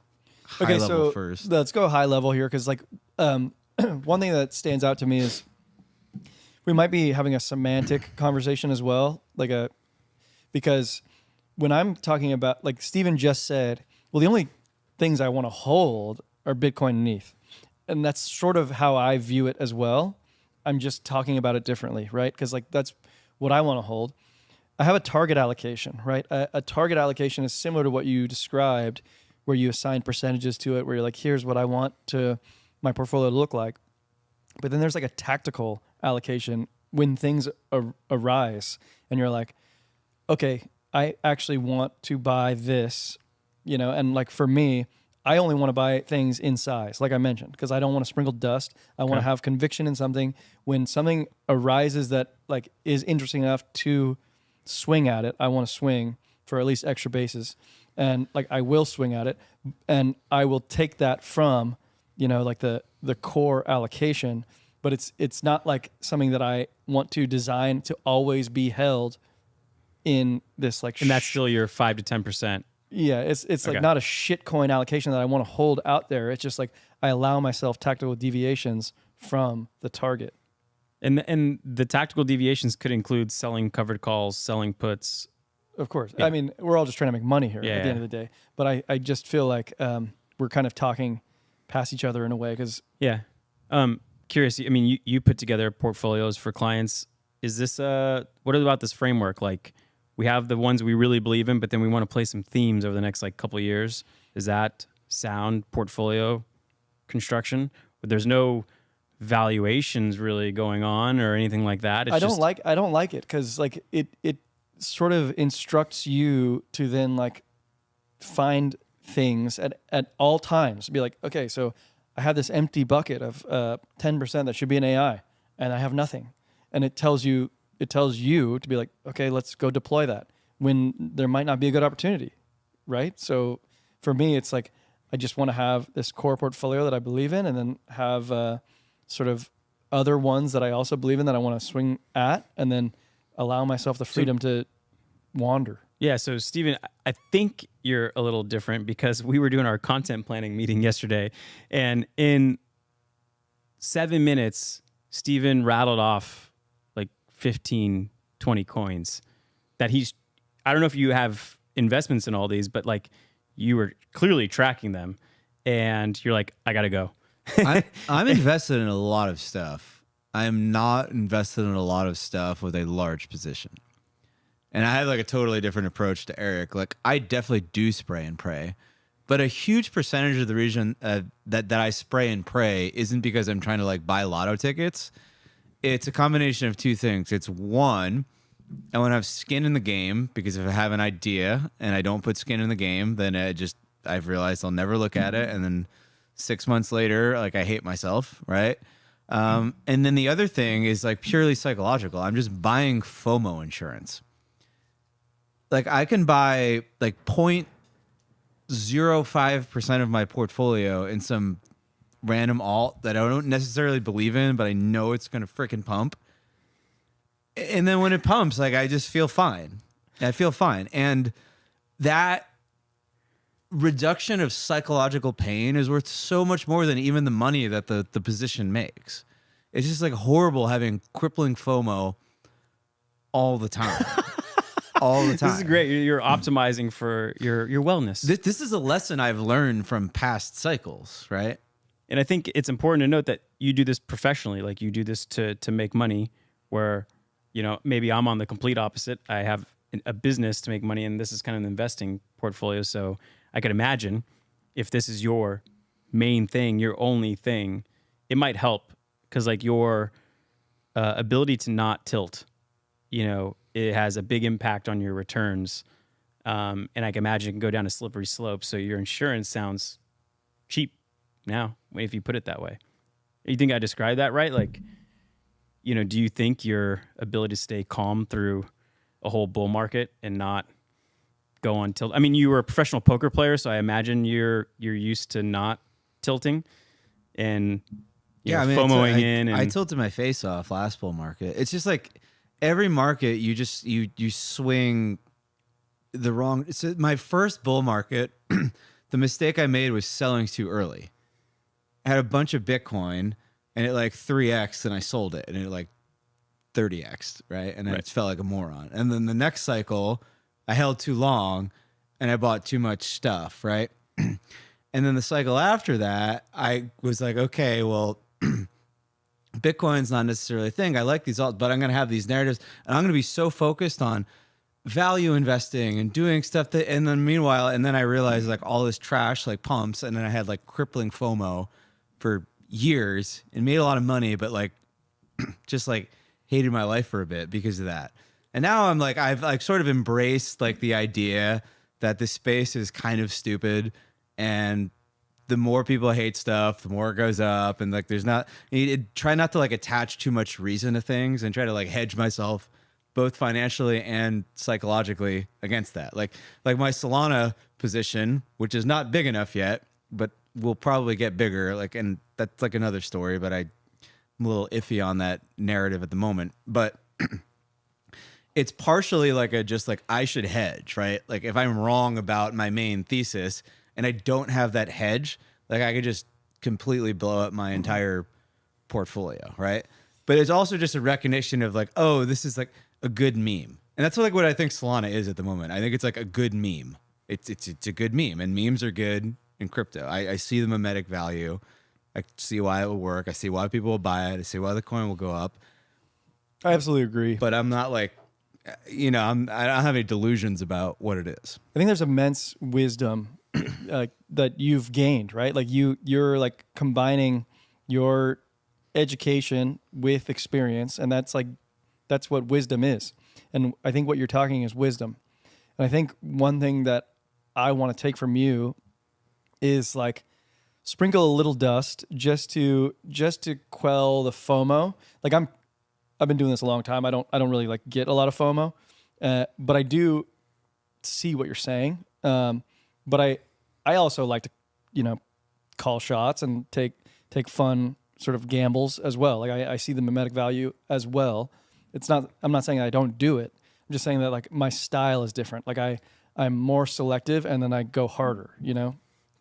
High level first. Let's go high level here because like one thing that stands out to me is we might be having a semantic conversation as well, because when I'm talking about, like Steven just said, well, the only things I want to hold are Bitcoin and ETH, and that's sort of how I view it as well. I'm just talking about it differently, right? Because like that's what I want to hold. I have a target allocation, right? A target allocation is similar to what you described, where you assign percentages to it, where you're like, here's what I want to my portfolio to look like. But then there's like a tactical allocation when things arise, and you're like, okay, I actually want to buy this, and like for me, I only want to buy things in size, like I mentioned, because I don't want to sprinkle dust. I want to have conviction in something. When something arises that like is interesting enough to swing at it, I want to swing for at least extra bases, and like I will swing at it, and I will take that from, like the core allocation. But it's not like something that I want to design to always be held in this like. And that's still your 5 to 10%. Yeah, it's Okay. like not a shit coin allocation that I want to hold out there. It's just like I allow myself tactical deviations from the target. And the tactical deviations could include selling covered calls, selling puts. Of course. Yeah. I mean, we're all just trying to make money here Yeah, at the end yeah. of the day. But I just feel like we're kind of talking past each other in a way because Yeah. Curious. I mean, you put together portfolios for clients. Is this what about this framework? Like, we have the ones we really believe in, but then we want to play some themes over the next like couple of years. Is that sound portfolio construction? But there's no valuations really going on or anything like that. It's I don't like it because like it sort of instructs you to then like find things at all times. Be like, okay, so I have this empty bucket of 10% that should be an AI, and I have nothing, and it tells you to be like, okay, let's go deploy that when there might not be a good opportunity, right? So for me, it's like I just want to have this core portfolio that I believe in, and then have sort of other ones that I also believe in that I want to swing at, and then allow myself the freedom to wander. Yeah, so Steven, I think you're a little different because we were doing our content planning meeting yesterday, and in 7 minutes, Steven rattled off like 15, 20 coins that I don't know if you have investments in all these, but like you were clearly tracking them, and you're like, I gotta go. I'm invested in a lot of stuff. I am not invested in a lot of stuff with a large position. And I have like a totally different approach to Eric. Like I definitely do spray and pray, but a huge percentage of the reason that I spray and pray isn't because I'm trying to like buy lotto tickets. It's a combination of two things. It's one, I want to have skin in the game, because if I have an idea and I don't put skin in the game, then I've realized I'll never look at it. And then 6 months later, like I hate myself. Right. And then the other thing is like purely psychological. I'm just buying FOMO insurance. Like I can buy like 0.05% of my portfolio in some random alt that I don't necessarily believe in, but I know it's going to freaking pump. And then when it pumps, like I just feel fine. I feel fine. And that reduction of psychological pain is worth so much more than even the money that the position makes. It's just like horrible having crippling FOMO all the time. All the time. This is great. You're optimizing for your wellness. This is a lesson I've learned from past cycles, right? And I think it's important to note that you do this professionally. Like you do this to make money, where, maybe I'm on the complete opposite. I have a business to make money, and this is kind of an investing portfolio. So I could imagine if this is your main thing, your only thing, it might help because like your ability to not tilt, it has a big impact on your returns. And I can imagine it can go down a slippery slope. So your insurance sounds cheap now, if you put it that way. You think I described that right? Like, do you think your ability to stay calm through a whole bull market and not go on tilt? I mean, you were a professional poker player, so I imagine you're used to not tilting and FOMOing in. And I tilted my face off last bull market. It's just like every market, you swing the wrong. So my first bull market, the mistake I made was selling too early. I had a bunch of Bitcoin and it like 3x, and I sold it, and it like 30x, right? And then it felt like a moron. And then the next cycle, I held too long, and I bought too much stuff, right? And then the cycle after that, I was like, okay, well, Bitcoin's not necessarily a thing. I like these alts, but I'm going to have these narratives, and I'm going to be so focused on value investing and doing stuff that, and then meanwhile, and then I realized like all this trash like pumps, and then I had like crippling FOMO for years and made a lot of money, but like just like hated my life for a bit because of that. And now I'm like, I've like sort of embraced like the idea that this space is kind of stupid, and the more people hate stuff, the more it goes up. And like, there's not, try not to like attach too much reason to things, and try to like hedge myself both financially and psychologically against that. Like my Solana position, which is not big enough yet, but will probably get bigger. Like, and that's like another story, but I'm a little iffy on that narrative at the moment. But it's partially like just like I should hedge, right? Like if I'm wrong about my main thesis and I don't have that hedge, like I could just completely blow up my entire portfolio, right? But it's also just a recognition of like, oh, this is like a good meme. And that's like what I think Solana is at the moment. I think it's like a good meme. It's a good meme, and memes are good in crypto. I see the mimetic value. I see why it will work. I see why people will buy it. I see why the coin will go up. I absolutely agree. But I'm not like, I don't have any delusions about what it is. I think there's immense wisdom that you've gained, right? Like you're like combining your education with experience, and that's what wisdom is. And I think what you're talking is wisdom. And I think one thing that I want to take from you is like sprinkle a little dust just to quell the FOMO. Like I've been doing this a long time. I don't really like get a lot of FOMO, but I do see what you're saying. But I also like to, call shots and take fun sort of gambles as well. Like I see the mimetic value as well. I'm not saying I don't do it. I'm just saying that like my style is different. Like I'm more selective, and then I go harder,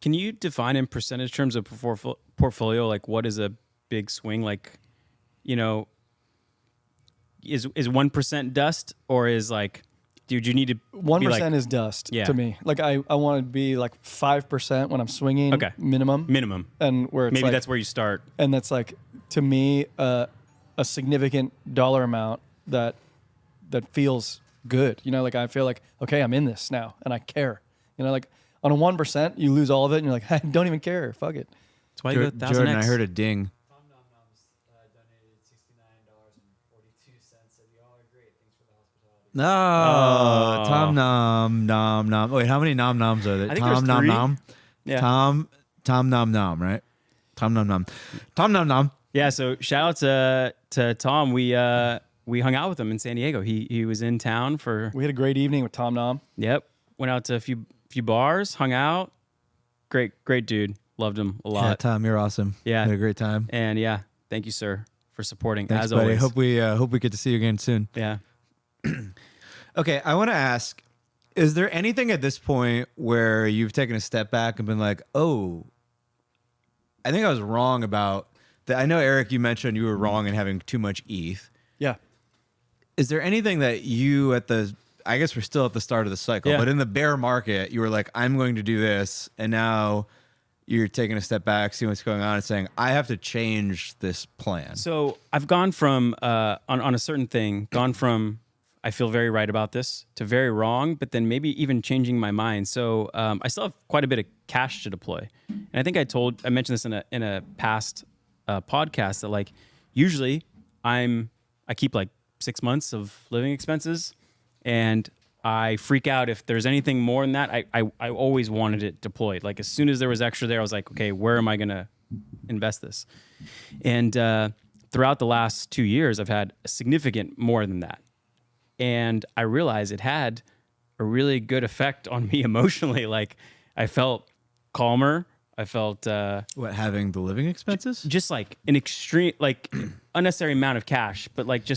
Can you define in percentage terms of portfolio, like what is a big swing? Like, is 1% dust, or is like, dude, you need to 1% is dust to me. Like I want to be like 5% when I'm swinging. Okay. minimum, and where it's maybe like, that's where you start. And that's like to me a significant dollar amount that feels good. Like I feel like, okay, I'm in this now, and I care. Like on a 1%, you lose all of it, and you're like, I don't even care. Fuck it. That's why you go 1,000x. Jordan, I heard a ding. Tom Nom Noms donated $69.42. Said y'all are great. Thanks for the hospitality. No, Tom Nom. Wait, how many Nom Noms are there? I think Tom there's Nom 3. Nom. Yeah. Tom Nom Nom, right? Tom Nom Nom. Tom Nom Nom. Yeah. So shout out to Tom. We hung out with him in San Diego. He was in town for. We had a great evening with Tom Nom. Yep. Went out to a few bars, hung out. Great dude. Loved him a lot. Yeah, Tom, you're awesome. Yeah. Had a great time. And yeah, thank you, sir, for supporting. Thanks, as buddy. always. Hope we get to see you again soon. Yeah. Okay, I want to ask, is there anything at this point where you've taken a step back and been like, oh, I think I was wrong about that? I know, Eric, you mentioned you were wrong in having too much ETH. Yeah. Is there anything that you I guess we're still at the start of the cycle, but in the bear market, you were like, I'm going to do this, and now you're taking a step back, seeing what's going on, and saying, I have to change this plan. So I've gone from on a certain thing, I feel very right about this to very wrong, but then maybe even changing my mind. So I still have quite a bit of cash to deploy, and I think I mentioned this in a past podcast that like usually I keep like 6 months of living expenses, and I freak out if there's anything more than that. I always wanted it deployed. Like as soon as there was extra there, I was like, okay, where am I gonna invest this? And throughout the last 2 years, I've had a significant more than that. And I realized it had a really good effect on me emotionally. Like I felt calmer. I felt What, having the living expenses? just like an extreme, like unnecessary amount of cash, but like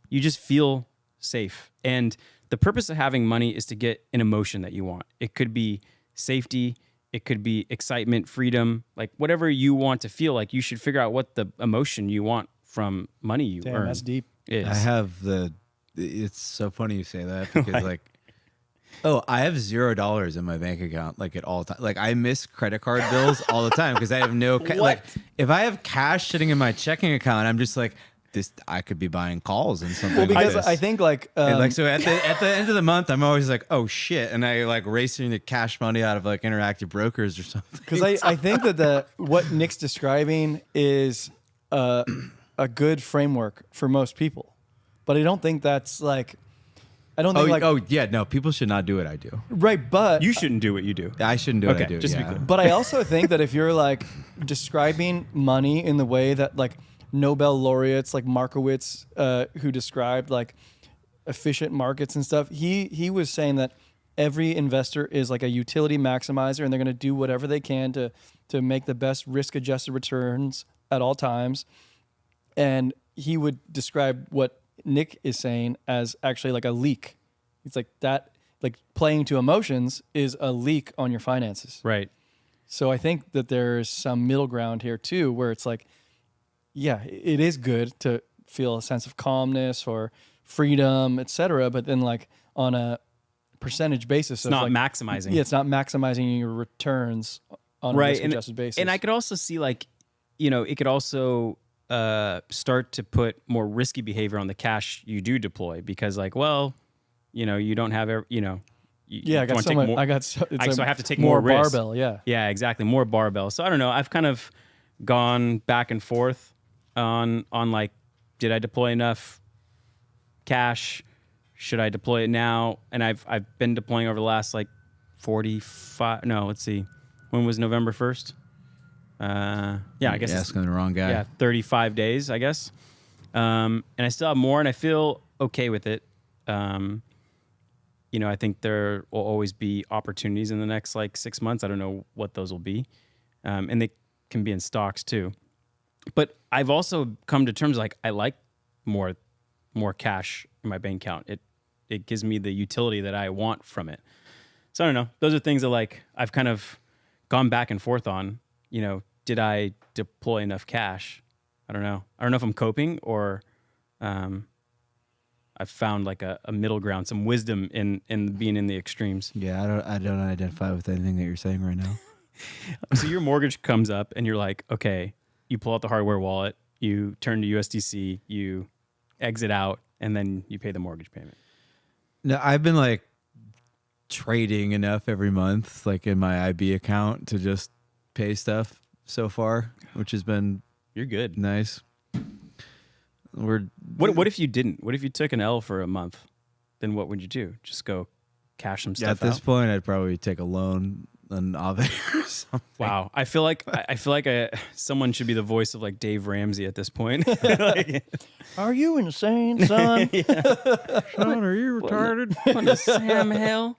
you just feel safe. And the purpose of having money is to get an emotion that you want. It could be safety. It could be excitement, freedom, like whatever you want to feel. Like you should figure out what the emotion you want from money you Damn, earn that's deep. is. I have it's so funny you say that because like, oh, I have $0 in my bank account like at all times. Like I miss credit card bills all the time because I have no like if I have cash sitting in my checking account, I'm just like this. I could be buying calls and something. Well, because like this. I think like And like so at the end of the month, I'm always like, oh shit, and I like racing the cash money out of like Interactive Brokers or something. because I think that what Nick's describing is a good framework for most people, but I don't think that's like I don't think Yeah, no, people should not do what I do. right, but You shouldn't do what you do. I shouldn't do what I Okay, do. just to be yeah. clear. But I also think that if you're like describing money in the way that like Nobel laureates like Markowitz, who described like efficient markets and stuff, he was saying that every investor is like a utility maximizer and they're going to do whatever they can to make the best risk adjusted returns at all times. And he would describe what Nick is saying as actually like a leak. It's like that, like playing to emotions is a leak on your finances. Right. So I think that there's some middle ground here too, where it's like, yeah, it is good to feel a sense of calmness or freedom, etc. But then like on a percentage basis, It's not maximizing. Yeah, it's not maximizing your returns on a risk-adjusted basis. And I could also see like, it could also start to put more risky behavior on the cash you do deploy because like, well, you don't have, yeah, I got so much. So I have to take more risk. barbell. Yeah, Yeah, exactly. More barbell. So I don't know. I've kind of gone back and forth on like, did I deploy enough cash? Should I deploy it now? And I've been deploying over the last like 45. No, let's see. When was November 1st? Yeah, I guess You're asking the wrong guy. yeah, 35 days, I guess. And I still have more, and I feel okay with it. I think there will always be opportunities in the next like 6 months. I don't know what those will be, and they can be in stocks too. But I've also come to terms like I like more cash in my bank account. It gives me the utility that I want from it. So I don't know. Those are things that like I've kind of gone back and forth on. Did I deploy enough cash? I don't know. I don't know if I'm coping or I've found like a middle ground, some wisdom in being in the extremes. Yeah, I don't identify with anything that you're saying right now. So your mortgage comes up and you're like, okay, you pull out the hardware wallet, you turn to USDC, you exit out, and then you pay the mortgage payment. No, I've been like trading enough every month, like in my IB account, to just pay stuff so far, which has been You're good. nice. What if you didn't? What if you took an L for a month? Then what would you do? Just go cash some stuff At this out? point, I'd probably take a loan on Aave or something. Wow, I feel like someone should be the voice of like Dave Ramsey at this point. Like, are you insane, son? Sean, are you retarded? what a Sam Hill.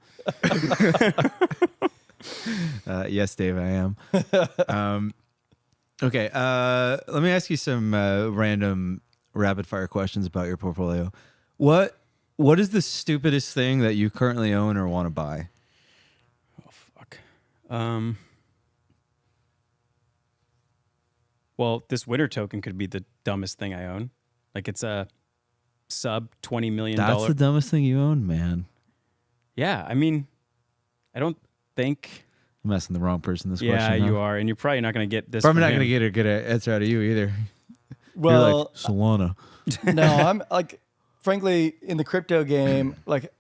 Yes, Dave, I am. Okay, let me ask you some random rapid fire questions about your portfolio. What is the stupidest thing that you currently own or want to buy? Oh fuck. Well, this winter token could be the dumbest thing I own. Like it's a sub $20 million. That's the dumbest thing you own, man. Yeah, I mean, I don't think. I'm asking the wrong person this Yeah, question. you are, and you're probably not going to get this. Probably from not going to him. get a good answer out of you either. Well, You're like Solana. no, I'm like, frankly, in the crypto game, like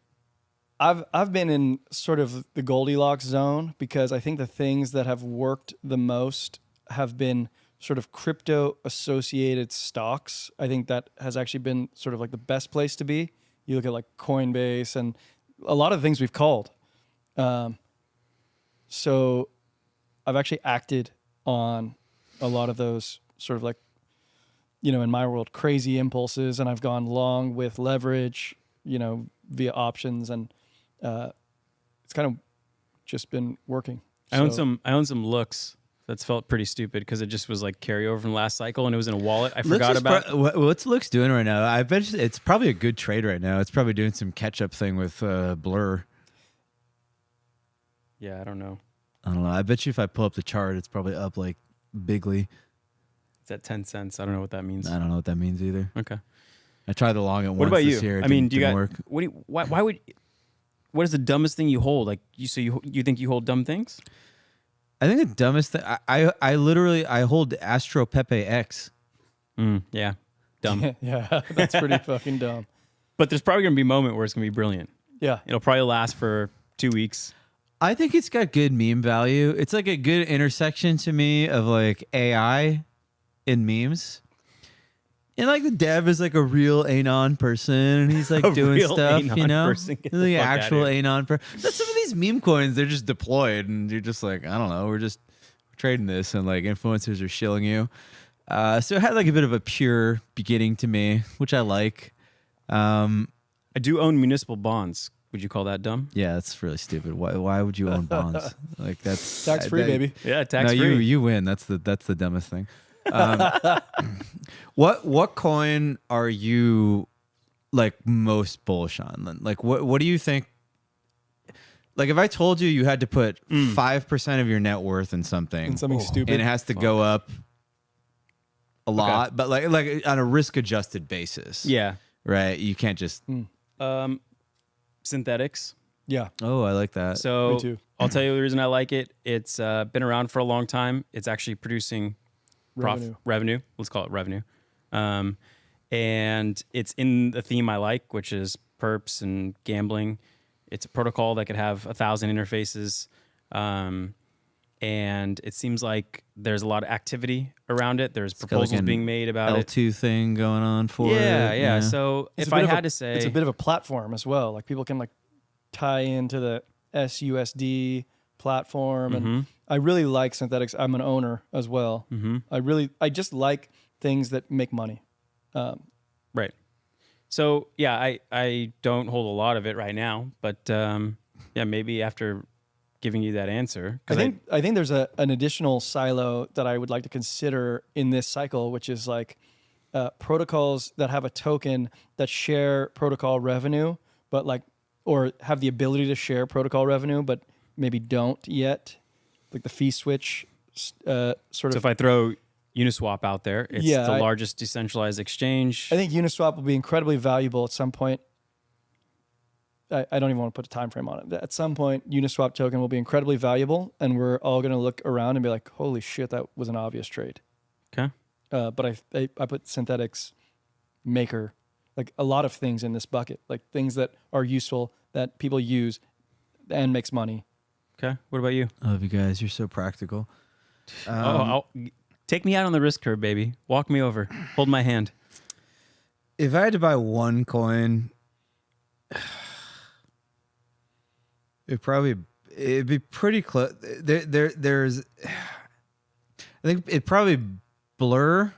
I've been in sort of the Goldilocks zone because I think the things that have worked the most have been sort of crypto associated stocks. I think that has actually been sort of like the best place to be. You look at like Coinbase and a lot of the things we've called. So I've actually acted on a lot of those sort of like in my world, crazy impulses, and I've gone long with leverage, via options, and it's kind of just been working. I own some looks that's felt pretty stupid because it just was like carryover from last cycle, and it was in a wallet. I forgot about. What's Looks doing right now? I bet it's probably a good trade right now. It's probably doing some catch up thing with Blur. Yeah, I don't know. I bet you if I pull up the chart, it's probably up like bigly. It's at 10 cents. I don't know what that means. I don't know what that means either. Okay. I tried the long at What once about this you? year. I mean, didn't work. What is the dumbest thing you hold? Like you think you hold dumb things? I think the dumbest thing. I literally hold Astro Pepe X. Yeah, dumb. Yeah, that's pretty fucking dumb. But there's probably gonna be a moment where it's gonna be brilliant. Yeah. It'll probably last for 2 weeks. I think it's got good meme value. It's like a good intersection to me of like AI in memes. And like the dev is like a real Anon person, and he's like doing real stuff, Anon person? Get the the fuck actual outta here. Anon person. Some of these meme coins, they're just deployed, and you're just like, I don't know, we're just trading this, and like influencers are shilling you. So it had like a bit of a pure beginning to me, which I like. I do own municipal bonds. Would you call that dumb? Yeah, that's really stupid. Why would you own bonds? Like that's Tax free, baby. Yeah, tax no, free. you win. That's the dumbest thing. What coin are you like most bullish on? Then? Like what do you think? Like if I told you had to put 5% of your net worth in something, And something stupid. and it has to go up a lot, but like on a risk adjusted basis, Yeah. right? You can't just. Synthetics. Yeah. Oh, I like that. So Me too. I'll tell you the reason I like it. It's been around for a long time. It's actually producing revenue. Let's call it revenue. And it's in the theme I like, which is perps and gambling. It's a protocol that could have 1,000 interfaces. And it seems like there's a lot of activity around it. There's proposals like an being made about it. L2 thing going on for Yeah, it. yeah. So It's if a bit I of had to say, it's a bit of a platform as well. Like people can like tie into the SUSD platform, and I really like synthetics. I'm an owner as well. I just like things that make money. right. So yeah, I don't hold a lot of it right now, but yeah, maybe after giving you that answer, I think there's an additional silo that I would like to consider in this cycle, which is like protocols that have a token that share protocol revenue, but like, or have the ability to share protocol revenue, but maybe don't yet, like the fee switch sort So of. if I throw Uniswap out there, it's Yeah, the largest decentralized exchange. I think Uniswap will be incredibly valuable at some point. I don't even want to put a time frame on it. At some point, Uniswap token will be incredibly valuable, and we're all going to look around and be like, "Holy shit, that was an obvious trade." Okay. But I put synthetics, Maker, like a lot of things in this bucket, like things that are useful that people use and makes money. Okay. What about you? I love you guys. You're so practical. Take me out on the risk curve, baby. Walk me over. Hold my hand. If I had to buy one coin, it'd be pretty close. There's I think it'd probably Blur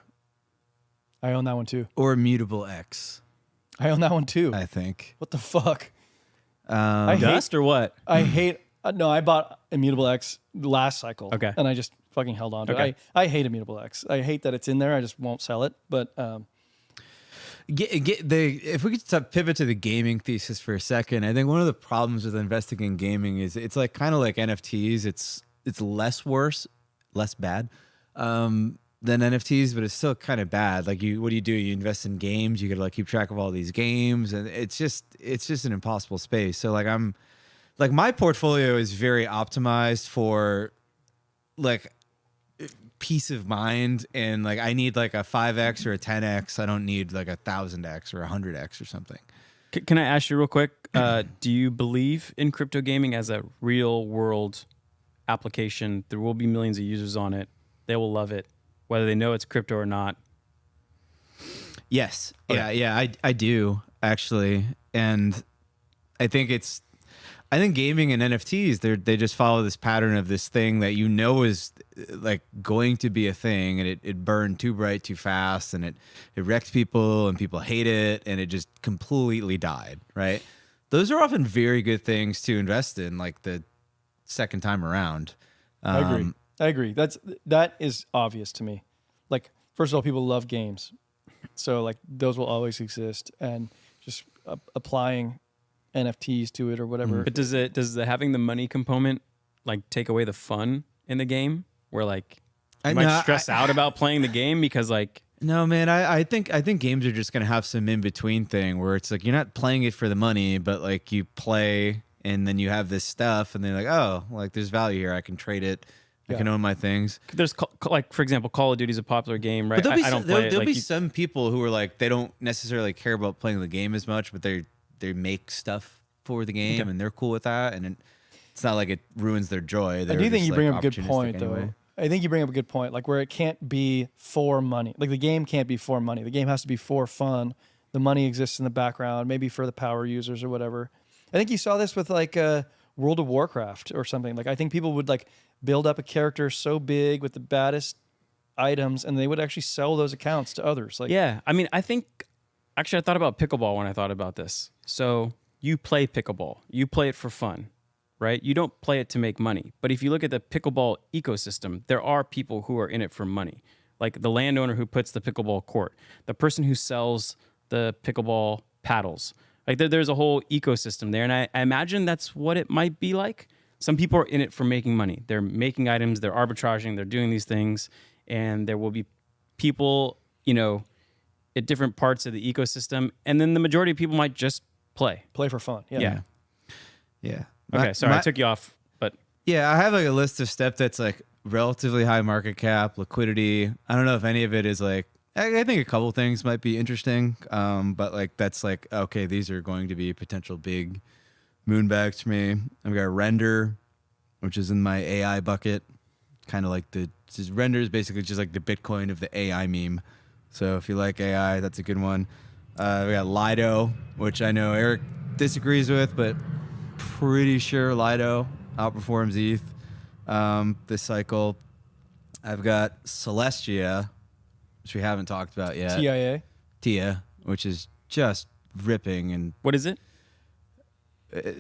I own that one too. or Immutable X. I own that one too. I think. What the fuck? Dust or what? I hate. No, I bought Immutable X last cycle. Okay. And I just fucking held on to Okay. it. I hate Immutable X. I hate that it's in there. I just won't sell it. But If we could pivot to the gaming thesis for a second, I think one of the problems with investing in gaming is it's like kind of like NFTs. It's less bad than NFTs, but it's still kind of bad. Like what do? You invest in games. You got to like keep track of all these games, and it's just an impossible space. So like my portfolio is very optimized for like peace of mind, and like I need like a 5x or a 10x. I don't need like a 1000x or a 100x or something. Can I ask you real quick? Do you believe in crypto gaming as a real world application? There will be millions of users on it. They will love it, whether they know it's crypto or not. Yes. Okay. Yeah, I do actually. And I think gaming and NFTs, they just follow this pattern of this thing that is like going to be a thing, and it burned too bright too fast, and it wrecked people, and people hate it, and it just completely died, right? Those are often very good things to invest in, like the second time around. I agree. That is obvious to me. Like, first of all, people love games, so like those will always exist, and just applying NFTs to it or whatever. But does the having the money component like take away the fun in the game? Where like you might stress out about playing the game because like no, man, I think games are just gonna have some in between thing where it's like you're not playing it for the money, but like you play and then you have this stuff, and they're like, oh, like there's value here. I can trade it. I can own my things. There's like, for example, Call of Duty is a popular game, right? But I don't play it. There'll Like, be some people who are like they don't necessarily care about playing the game as much, but they make stuff for the game and they're cool with that, and it's not like it ruins their joy. I do think you bring up a good point, though. I think you bring up a good point, like where it can't be for money. Like the game can't be for money. The game has to be for fun. The money exists in the background, maybe for the power users or whatever. I think you saw this with like World of Warcraft or something. Like I think people would like build up a character so big with the baddest items, and they would actually sell those accounts to others. Like, yeah, I mean, I think actually I thought about pickleball when I thought about this. So you play pickleball, you play it for fun, right? You don't play it to make money. But if you look at the pickleball ecosystem, there are people who are in it for money. Like the landowner who puts the pickleball court, the person who sells the pickleball paddles. Like there's a whole ecosystem there. And I imagine that's what it might be like. Some people are in it for making money. They're making items, they're arbitraging, they're doing these things. And there will be people, you know, at different parts of the ecosystem. And then the majority of people might just play for fun. Yeah. Okay, sorry, I took you off, but yeah, I have like a list of stuff that's like relatively high market cap, liquidity. I don't know if any of it is like. I think a couple things might be interesting, but like that's like okay, these are going to be potential big moonbags for me. I've got Render, which is in my AI bucket, kind of like Render is basically just like the Bitcoin of the AI meme. So if you like AI, that's a good one. We got Lido, which I know Eric disagrees with, but pretty sure Lido outperforms ETH this cycle. I've got Celestia, which we haven't talked about yet. TIA, which is just ripping. And what is it?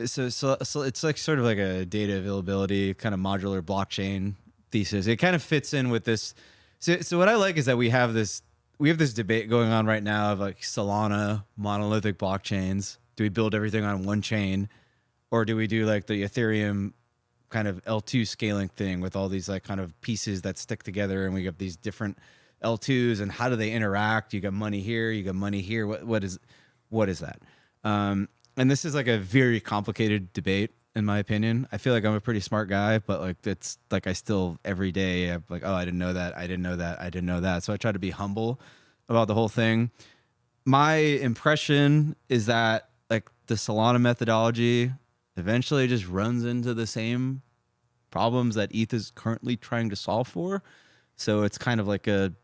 So it's like sort of like a data availability kind of modular blockchain thesis. It kind of fits in with this. So what I like is that we have this debate going on right now of like Solana monolithic blockchains. Do we build everything on one chain, or do we do like the Ethereum kind of L2 scaling thing with all these like kind of pieces that stick together, and we get these different L2s, and how do they interact? You got money here, you got money here. What is that? And this is like a very complicated debate, in my opinion. I feel like I'm a pretty smart guy, but like it's like I still every day I'm like, oh, I didn't know that, I didn't know that, I didn't know that. So I try to be humble about the whole thing. My impression is that like the Solana methodology eventually just runs into the same problems that ETH is currently trying to solve for. So it's kind of like a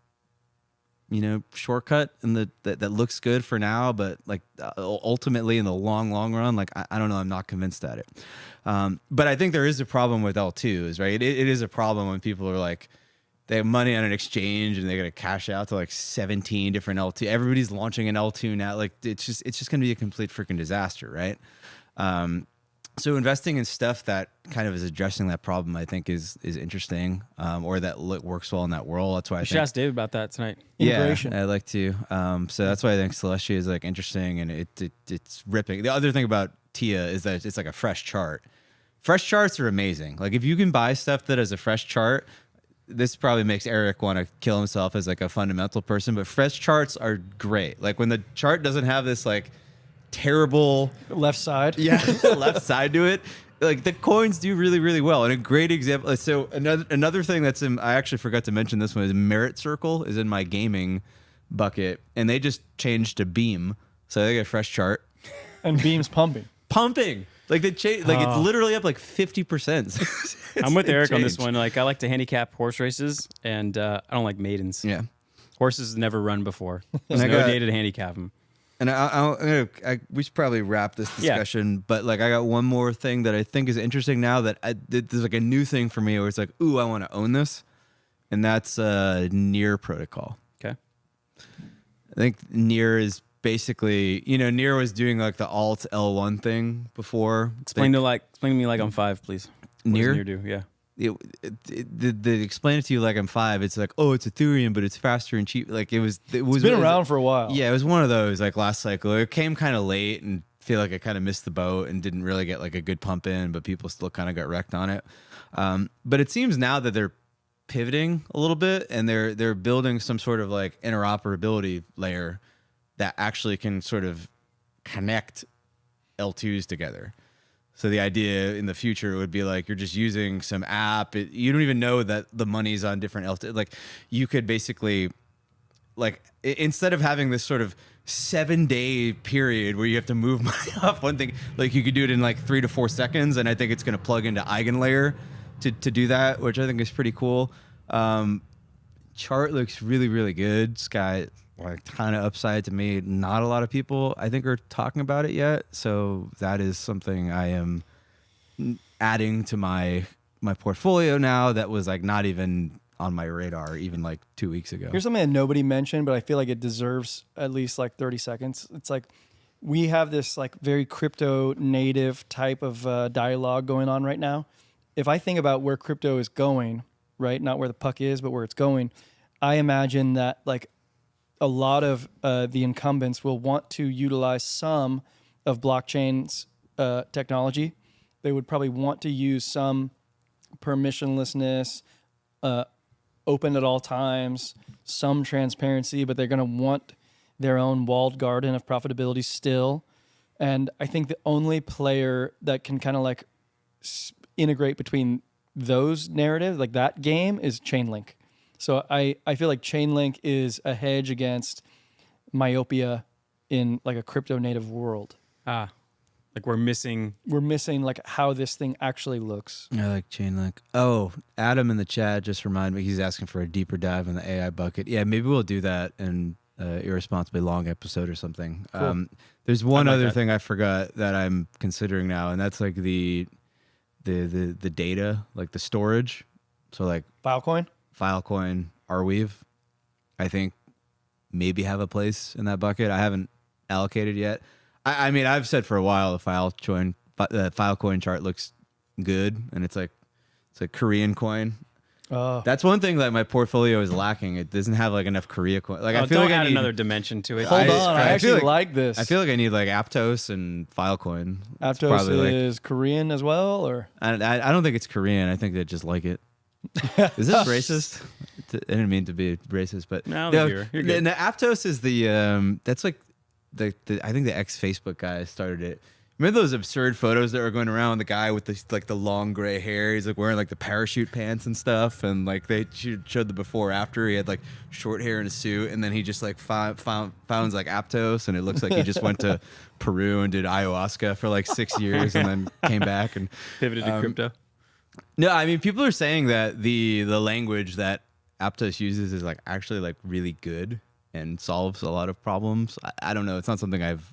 shortcut that looks good for now, but like ultimately in the long run, like I don't know, I'm not convinced at it. But I think there is a problem with L2s, right? It is a problem when people are like, they have money on an exchange and they're gonna cash out to like 17 different L2. Everybody's launching an L2 now. Like it's just gonna be a complete freaking disaster, right? So investing in stuff that kind of is addressing that problem, I think, is interesting, or that works well in that world. That's why I should ask Dave about that tonight. Integration. Yeah, I'd like to. So that's why I think Celestia is like interesting, and it's ripping. The other thing about TIA is that it's like a fresh chart. Fresh charts are amazing. Like if you can buy stuff that has a fresh chart, this probably makes Eric want to kill himself as like a fundamental person. But fresh charts are great. Like when the chart doesn't have this like terrible left side left side to it, like the coins do really, really well. And a great example, so another thing that's I actually forgot to mention this one, is Merit Circle is in my gaming bucket, and they just changed to Beam, so they get a fresh chart, and Beam's pumping like they change, like it's literally up like 50%. I'm with Eric on this one. Like I like to handicap horse races, and I don't like maidens. Yeah, horses never run before. There's no data to handicap them. And we should probably wrap this discussion, but like I got one more thing that I think is interesting now that there's like a new thing for me where it's like, ooh, I want to own this. and that's Near protocol. Okay. I think Near is basically, Near was doing like the Alt L1 thing before. Explain to me like I'm 5, please. What Near? does Near do? Yeah. The explain it to you like I'm 5. It's like, oh, it's Ethereum, but it's faster and cheap. Like it was been around for a while. Yeah, it was one of those like last cycle. It came kind of late and feel like I kind of missed the boat and didn't really get like a good pump in, but people still kind of got wrecked on it. But it seems now that they're pivoting a little bit and they're building some sort of like interoperability layer that actually can sort of connect L2s together. So the idea in the future would be like you're just using some app. You don't even know that the money's on different L2. Like you could basically, like instead of having this sort of 7-day period where you have to move money off one thing, like you could do it in like 3 to 4 seconds. And I think it's going to plug into EigenLayer to do that, which I think is pretty cool. Chart looks really, really good. Sky, like ton of upside to me. Not a lot of people I think are talking about it yet, so that is something I am adding to my portfolio now. That was like not even on my radar even like 2 weeks ago. Here's something that nobody mentioned, but I feel like it deserves at least like 30 seconds. It's like we have this like very crypto native type of dialogue going on right now. If I think about where crypto is going, right, not where the puck is, but where it's going, I imagine that like a lot of the incumbents will want to utilize some of blockchain's technology. They would probably want to use some permissionlessness, open at all times, some transparency, but they're going to want their own walled garden of profitability still. And I think the only player that can kind of like integrate between those narratives, like that game, is Chainlink. So I feel like Chainlink is a hedge against myopia in like a crypto native world. Like we're missing like how this thing actually looks. I like Chainlink. Oh, Adam in the chat just reminded me, he's asking for a deeper dive in the AI bucket. Yeah, maybe we'll do that in irresponsibly long episode or something. Cool. There's one like other that. thing I forgot that I'm considering now, and that's like the data, like the storage. So like Filecoin? Filecoin, Arweave, I think maybe have a place in that bucket. I haven't allocated yet. I mean, I've said for a while the Filecoin chart looks good, and it's like Korean coin. Oh. That's one thing that my portfolio is lacking. It doesn't have like enough Korea coin. Like I feel don't like add I need another dimension to it. Hold on, I feel actually like this. I feel like I need like Aptos and Filecoin. It's Aptos probably is Korean as well, or? I don't think it's Korean. I think they just like it. Is this racist? I didn't mean to be racist, but No, you're good. the Aptos is the that's like the I think the ex-Facebook guy started it. Remember those absurd photos that were going around with the guy with the long gray hair? He's like wearing like the parachute pants and stuff, and like they showed the before after. He had like short hair and a suit, and then he just like found like Aptos, and it looks like he just went to Peru and did ayahuasca for like 6 years, and then came back and Pivoted to crypto. No, I mean people are saying that the language that Aptos uses is like actually like really good and solves a lot of problems. I don't know. It's not something I've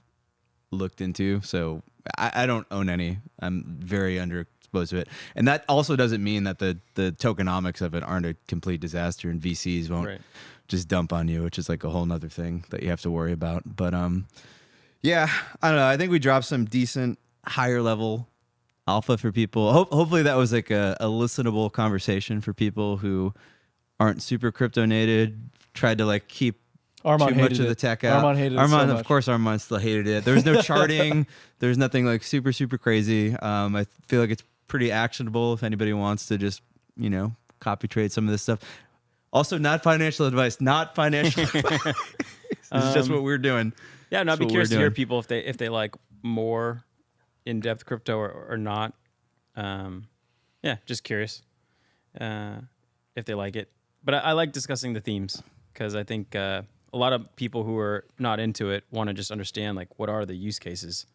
looked into, so I don't own any. I'm very underexposed to it, and that also doesn't mean that the tokenomics of it aren't a complete disaster, and VCs won't just dump on you, which is like a whole nother thing that you have to worry about. But yeah, I don't know. I think we dropped some decent higher level alpha for people. Hopefully that was like a listenable conversation for people who aren't super crypto native. Tried to like keep Armand too much hated of the it. tech out. Armand hated it so Of much. course, Armand still hated it. There was no charting. There's nothing like super crazy. I feel like it's pretty actionable if anybody wants to just copy trade some of this stuff. Also, not financial advice. Not financial advice. It's just what we're doing. Yeah, no, I'd That's be what curious we're to hear doing. people if they like more in-depth crypto or not. Yeah, just curious if they like it. But I like discussing the themes because I think a lot of people who are not into it want to just understand like what are the use cases.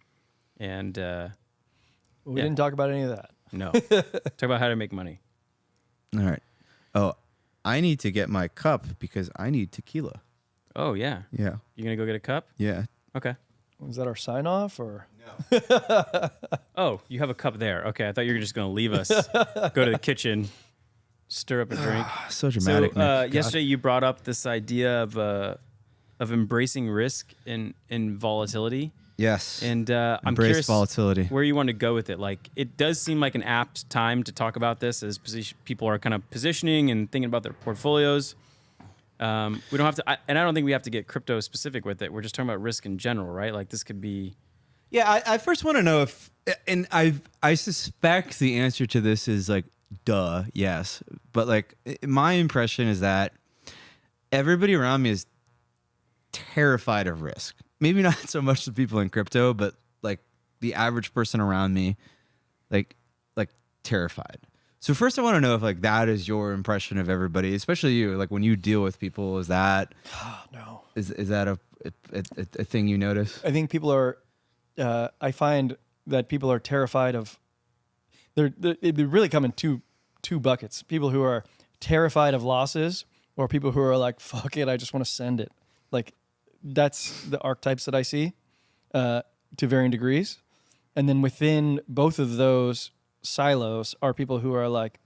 And We Yeah. didn't talk about any of that. no, talk about how to make money. All right. Oh, I need to get my cup because I need tequila. Oh yeah, Yeah. you gonna go get a cup? Yeah. Okay. Was that our sign off or? Oh, you have a cup there. Okay, I thought you were just gonna leave us, go to the kitchen, stir up a drink. So dramatic. So Nick. God. yesterday you brought up this idea of embracing risk in volatility, Yes. and I'm Embrace curious volatility. where you want to go with it. Like, it does seem like an apt time to talk about this as people are kind of positioning and thinking about their portfolios. We don't have to, and I don't think we have to get crypto specific with it. We're just talking about risk in general, right? Like, this could be. Yeah, I first want to know if, and I suspect the answer to this is like, duh, yes. But like, my impression is that everybody around me is terrified of risk. Maybe not so much the people in crypto, but like the average person around me, like terrified. So first, I want to know if like that is your impression of everybody, especially you. Like when you deal with people, is that No. is that a thing you notice? I think people are. I find that people are terrified of. They really come in two buckets. People who are terrified of losses, or people who are like, "Fuck it, I just want to send it." Like, that's the archetypes that I see, to varying degrees, and then within both of those silos are people who are like,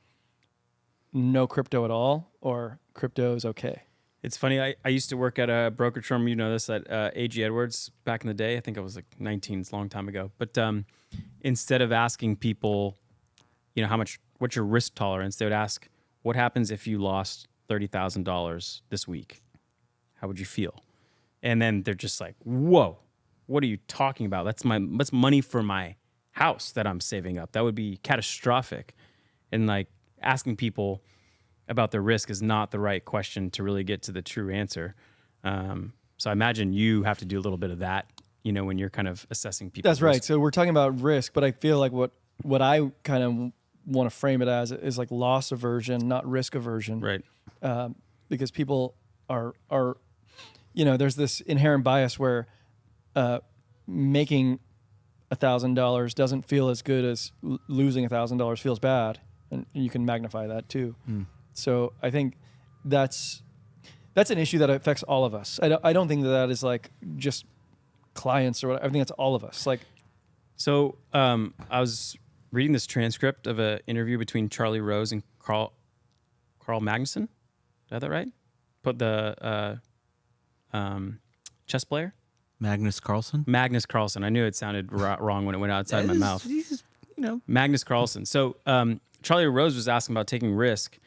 no crypto at all, or crypto is okay. It's funny. I used to work at a brokerage firm. You know this, at AG Edwards back in the day. I think I was like 19. It's a long time ago. But instead of asking people, what's your risk tolerance, they would ask, what happens if you lost $30,000 this week? How would you feel? And then they're just like, whoa, what are you talking about? That's money for my house that I'm saving up. That would be catastrophic. And like, asking people about their risk is not the right question to really get to the true answer. So I imagine you have to do a little bit of that, when you're kind of assessing people. That's right. So we're talking about risk, but I feel like what I kind of want to frame it as is like loss aversion, not risk aversion. Right. Because people are there's this inherent bias where making $1,000 doesn't feel as good as losing $1,000 feels bad, and you can magnify that too. So I think that's an issue that affects all of us. I don't think that is like just clients or whatever. I think that's all of us. Like, so I was reading this transcript of an interview between Charlie Rose and Carl Magnuson. Did I have that right? Put the chess player. Magnus Carlsen. Magnus Carlsen. I knew it sounded wrong when it went outside my mouth. Magnus Carlsen. So Charlie Rose was asking about taking risk,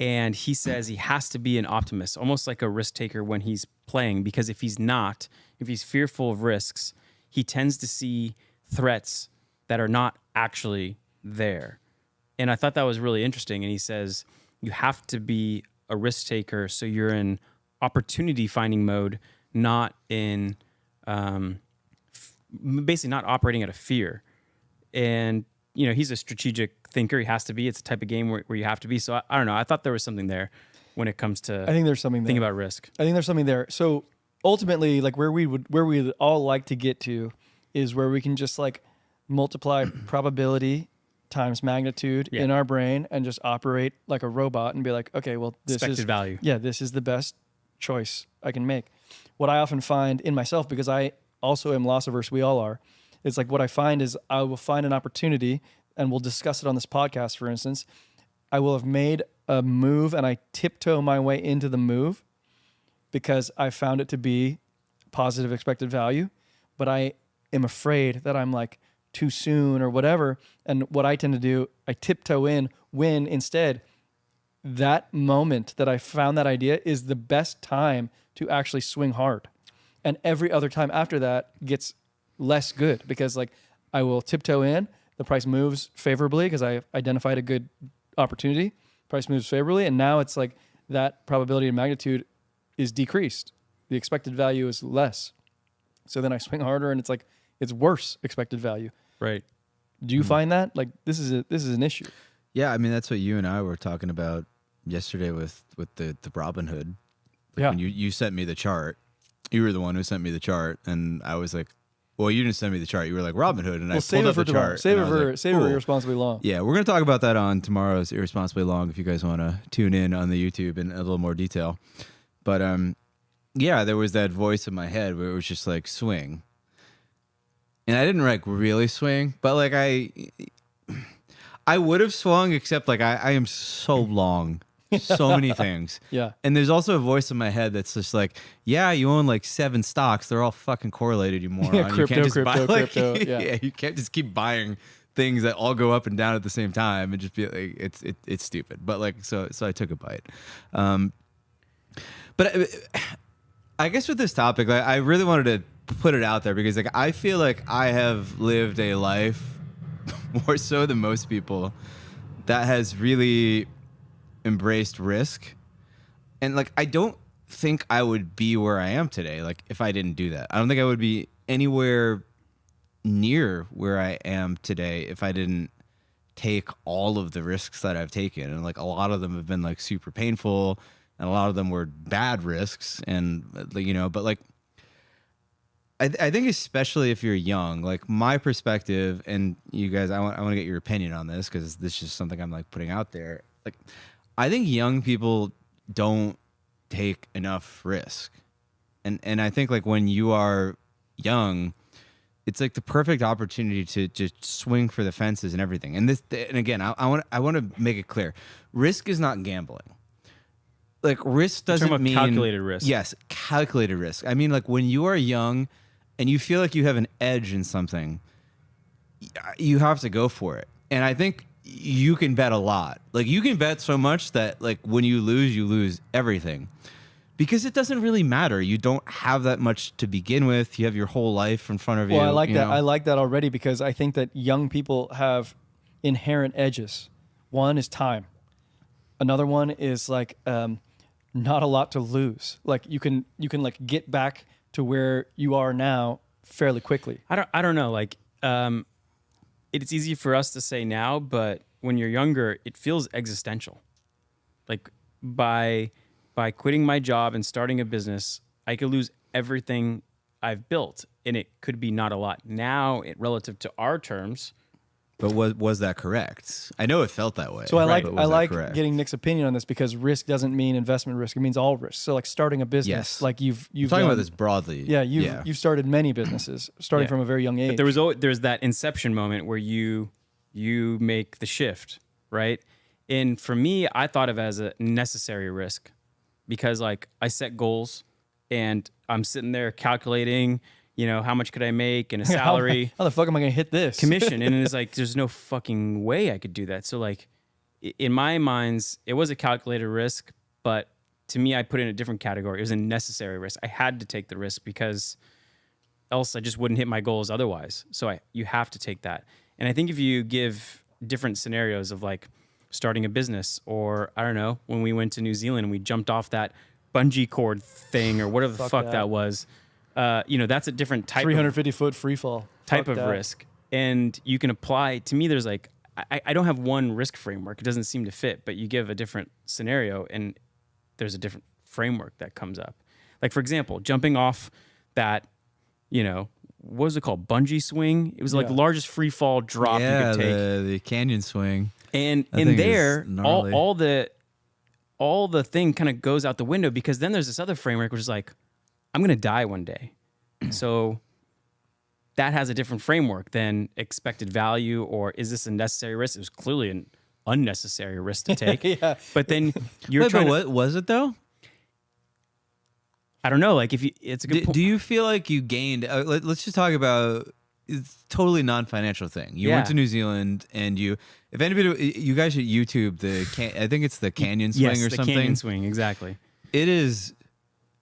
and he says he has to be an optimist, almost like a risk taker when he's playing, because if he's fearful of risks, he tends to see threats that are not actually there. And I thought that was really interesting. And he says you have to be a risk taker so you're in opportunity finding mode, not in basically not operating out of fear. And he's a strategic thinker. He has to be. It's a type of game where you have to be. So I don't know. I thought there was something there when it comes to. I think there's something there. Thinking about risk. I think there's something there. So ultimately, like where we'd all like to get to is where we can just like multiply probability times magnitude in our brain and just operate like a robot and be like, okay, well, this Expected value. Yeah, this is the best choice I can make. What I often find in myself, because I also am loss averse, we all are, it's like what I find is I will find an opportunity, and we'll discuss it on this podcast, for instance. I will have made a move and I tiptoe my way into the move because I found it to be positive expected value, but I am afraid that I'm like too soon or whatever. And what I tend to do, I tiptoe in when instead that moment that I found that idea is the best time to actually swing hard. And every other time after that gets less good because like I will tiptoe in, the price moves favorably because I identified a good opportunity, price moves favorably, and now it's like that probability and magnitude is decreased. The expected value is less. So then I swing harder and it's like it's worse expected value. Right. Do you find that? Like this is an issue. Yeah, I mean that's what you and I were talking about yesterday with the Robinhood. Like when you sent me the chart. You were the one who sent me the chart, and I was like, well, you didn't send me the chart. You were like Robinhood, and I pulled up the chart. Save it for Irresponsibly Long. Yeah, we're going to talk about that on tomorrow's Irresponsibly Long if you guys want to tune in on the YouTube in a little more detail. But yeah, there was that voice in my head where it was just like swing. And I didn't like really swing, but like I would have swung, except like I am so long, so many things. Yeah. And there's also a voice in my head that's just like, yeah, you own like 7 stocks. They're all fucking correlated, you moron. Yeah, You can't just crypto, buy, like, crypto, yeah. yeah, you can't just keep buying things that all go up and down at the same time and just be like, it's stupid. But like, so I took a bite. But I guess with this topic, like, I really wanted to put it out there because like I feel like I have lived a life more so than most people that has really embraced risk. And like I don't think I would be where I am today like if I didn't do that. I don't think I would be anywhere near where I am today if I didn't take all of the risks that I've taken. And like a lot of them have been like super painful and a lot of them were bad risks and but like I think especially if you're young, like my perspective, and you guys, I want to get your opinion on this because this is something I'm like putting out there. Like, I think young people don't take enough risk, and I think like when you are young, it's like the perfect opportunity to just swing for the fences and everything. And again, I want to make it clear, risk is not gambling. Like risk doesn't mean calculated risk. Yes, calculated risk. I mean, like when you are young and you feel like you have an edge in something, you have to go for it. And I think you can bet a lot. Like you can bet so much that like when you lose everything. Because it doesn't really matter. You don't have that much to begin with. You have your whole life in front of you. Well, I like you that. know? I like that already because I think that young people have inherent edges. One is time. Another one is like not a lot to lose. Like you can like get back to where you are now fairly quickly. I don't know. Like, it's easy for us to say now, but when you're younger, it feels existential. Like by quitting my job and starting a business, I could lose everything I've built, and it could be not a lot. Now, relative to our terms. But was that correct? I know it felt that way. So I but was I that like correct? getting Nick's opinion on this because risk doesn't mean investment risk. It means all risk. So like starting a business, Yes. like you've I'm talking done, about this broadly. Yeah, you've started many businesses starting Yeah. from a very young age. But there's that inception moment where you make the shift, right? And for me, I thought of it as a necessary risk because like I set goals and I'm sitting there calculating, how much could I make and a salary. How the fuck am I going to hit this? Commission. And it's like, there's no fucking way I could do that. So like in my minds, it was a calculated risk, but to me, I put it in a different category. It was a necessary risk. I had to take the risk because else I just wouldn't hit my goals otherwise. So you have to take that. And I think if you give different scenarios of like starting a business or I don't know, when we went to New Zealand and we jumped off that bungee cord thing or whatever the fuck that was, that's a different type 350-foot free fall. type Fuck of that. risk. And you can apply, to me, there's like, I don't have one risk framework. It doesn't seem to fit, but you give a different scenario and there's a different framework that comes up. Like, for example, jumping off that, what was it called? Bungee swing? It was like the largest free fall drop you could take. The canyon swing. And That in thing is there, gnarly. all the thing kind of goes out the window because then there's this other framework which is like, I'm going to die one day. So that has a different framework than expected value or is this a necessary risk? It was clearly an unnecessary risk to take. Yeah. But then you're Wait, trying but to, what was it though? I don't know, like it's a good point. Do you feel like you gained? Let's just talk about it's totally non-financial thing. You went Yeah. to New Zealand, and if anybody, you guys should YouTube I think it's the canyon swing yes, or the something. canyon swing, exactly. It is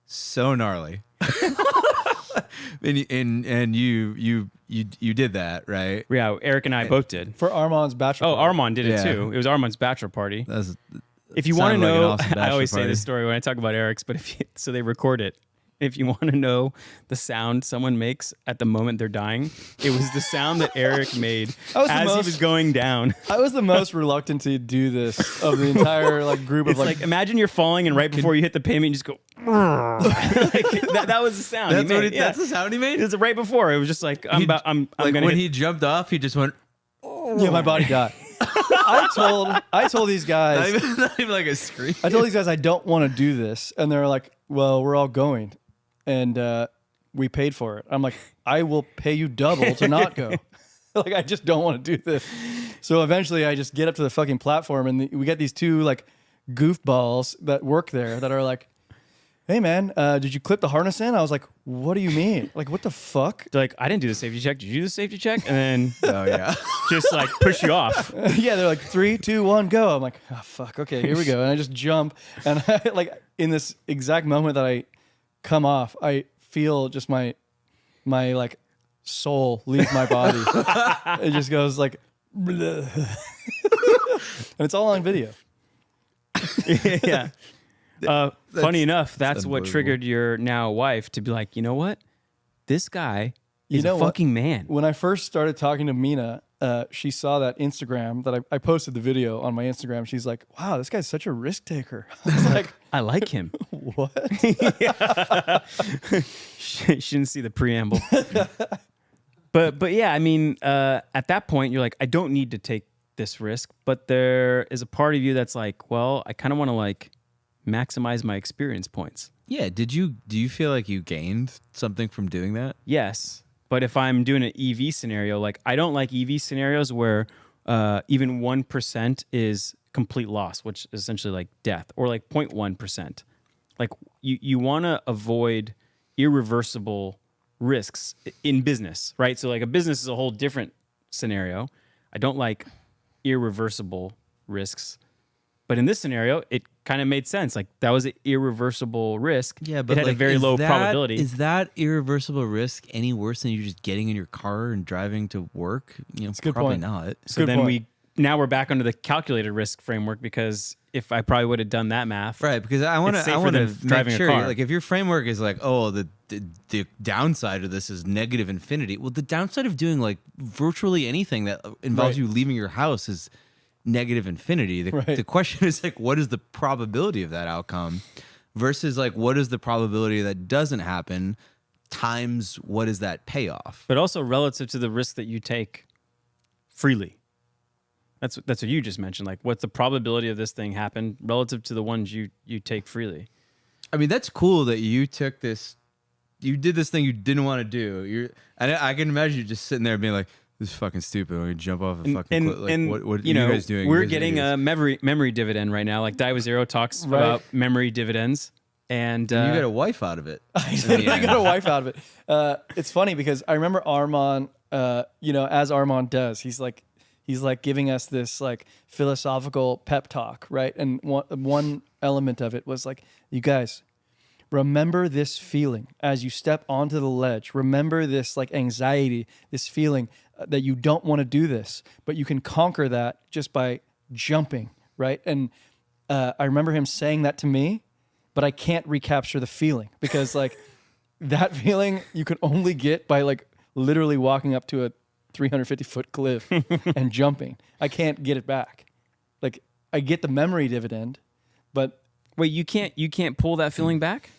so gnarly. and you did that, right? Yeah, Eric and I both did. For Armand's bachelor. Oh, party. Armand did it Yeah. too. It was Armand's bachelor party. That's If you want to sounded like an know, awesome I bachelor always say party. this story when I talk about Eric's, but so they record it. If you want to know the sound someone makes at the moment they're dying, it was the sound that Eric made That was the as he most- was going down. I was the most reluctant to do this of the entire group It's of like, imagine you're falling and right before you hit the pavement, you just go. like, that was the sound. That's he what made. that's the sound he made. It was right before. It was just like I'm like gonna when hit. he jumped off, he just went. yeah, my body died. I told these guys Not even like a scream. I told these guys I don't want to do this, and they're like, "Well, we're all going, and we paid for it." I'm like, "I will pay you double to not go." Like, I just don't want to do this. So eventually I just get up to the fucking platform and we get these two like goofballs that work there that are like, hey man, did you clip the harness in? I was like, what do you mean? Like, what the fuck? They're like, I didn't do the safety check. Did you do the safety check? And then Oh yeah. just like push you off. Yeah, they're like 3, 2, 1, go. I'm like, oh fuck, okay, here we go. And I just jump, and I, like in this exact moment that I come off, I feel just my like soul leave my body. It just goes like, and it's all on video. Yeah. Funny enough, that's what unbelievable. triggered your now wife to be like, you know what? This guy is a what? fucking man. When I first started talking to Mina, she saw that Instagram that I posted the video on my Instagram. She's like, wow, this guy's such a risk taker. I was like, I like him. what? She didn't see the preamble. But yeah, I mean, at that point, you're like, I don't need to take this risk. But there is a part of you that's like, well, I kind of want to like maximize my experience points. Yeah. Do you feel like you gained something from doing that? Yes. But if I'm doing an EV scenario, like I don't like EV scenarios where even 1% is complete loss, which is essentially like death, or like 0.1%. Like you want to avoid irreversible risks in business, right? So like a business is a whole different scenario. I don't like irreversible risks. But in this scenario, it kind of made sense. Like that was an irreversible risk. Yeah, but it had a like, very is low that- probability. Is that irreversible risk any worse than you just getting in your car and driving to work? You know, a good probably point. not. So Good then point. now we're back under the calculated risk framework, because if I probably would have done that math, Right, because I want It's to safer than make driving a sure, car. like if your framework is like, oh, the downside of this is negative infinity. Well, the downside of doing like virtually anything that involves Right. you leaving your house is negative infinity. Right. The question is like, what is the probability of that outcome versus like, what is the probability that doesn't happen times what is that payoff? but also relative to the risk that you take freely. That's what you just mentioned. Like, what's the probability of this thing happen relative to the ones you take freely? I mean, that's cool that you took this, you did this thing you didn't want to do. I can imagine you just sitting there being like, this is fucking stupid. We're gonna jump off a fucking cliff. Like, what are you guys doing? We're You guys are getting idiots. a memory dividend right now. Like Daiwa Zero talks Right. about memory dividends, and You got a wife out of it. I got a wife out of it. It's funny because I remember Armand, as Armand does, he's like giving us this like philosophical pep talk, right? And one element of it was like, you guys, remember this feeling as you step onto the ledge. Remember this like anxiety, this feeling that you don't want to do this, but you can conquer that just by jumping, right? And I remember him saying that to me, but I can't recapture the feeling because like that feeling you could only get by like literally walking up to a 350-foot cliff and jumping. I can't get it back. Like I get the memory dividend, but wait, you can't pull that feeling back?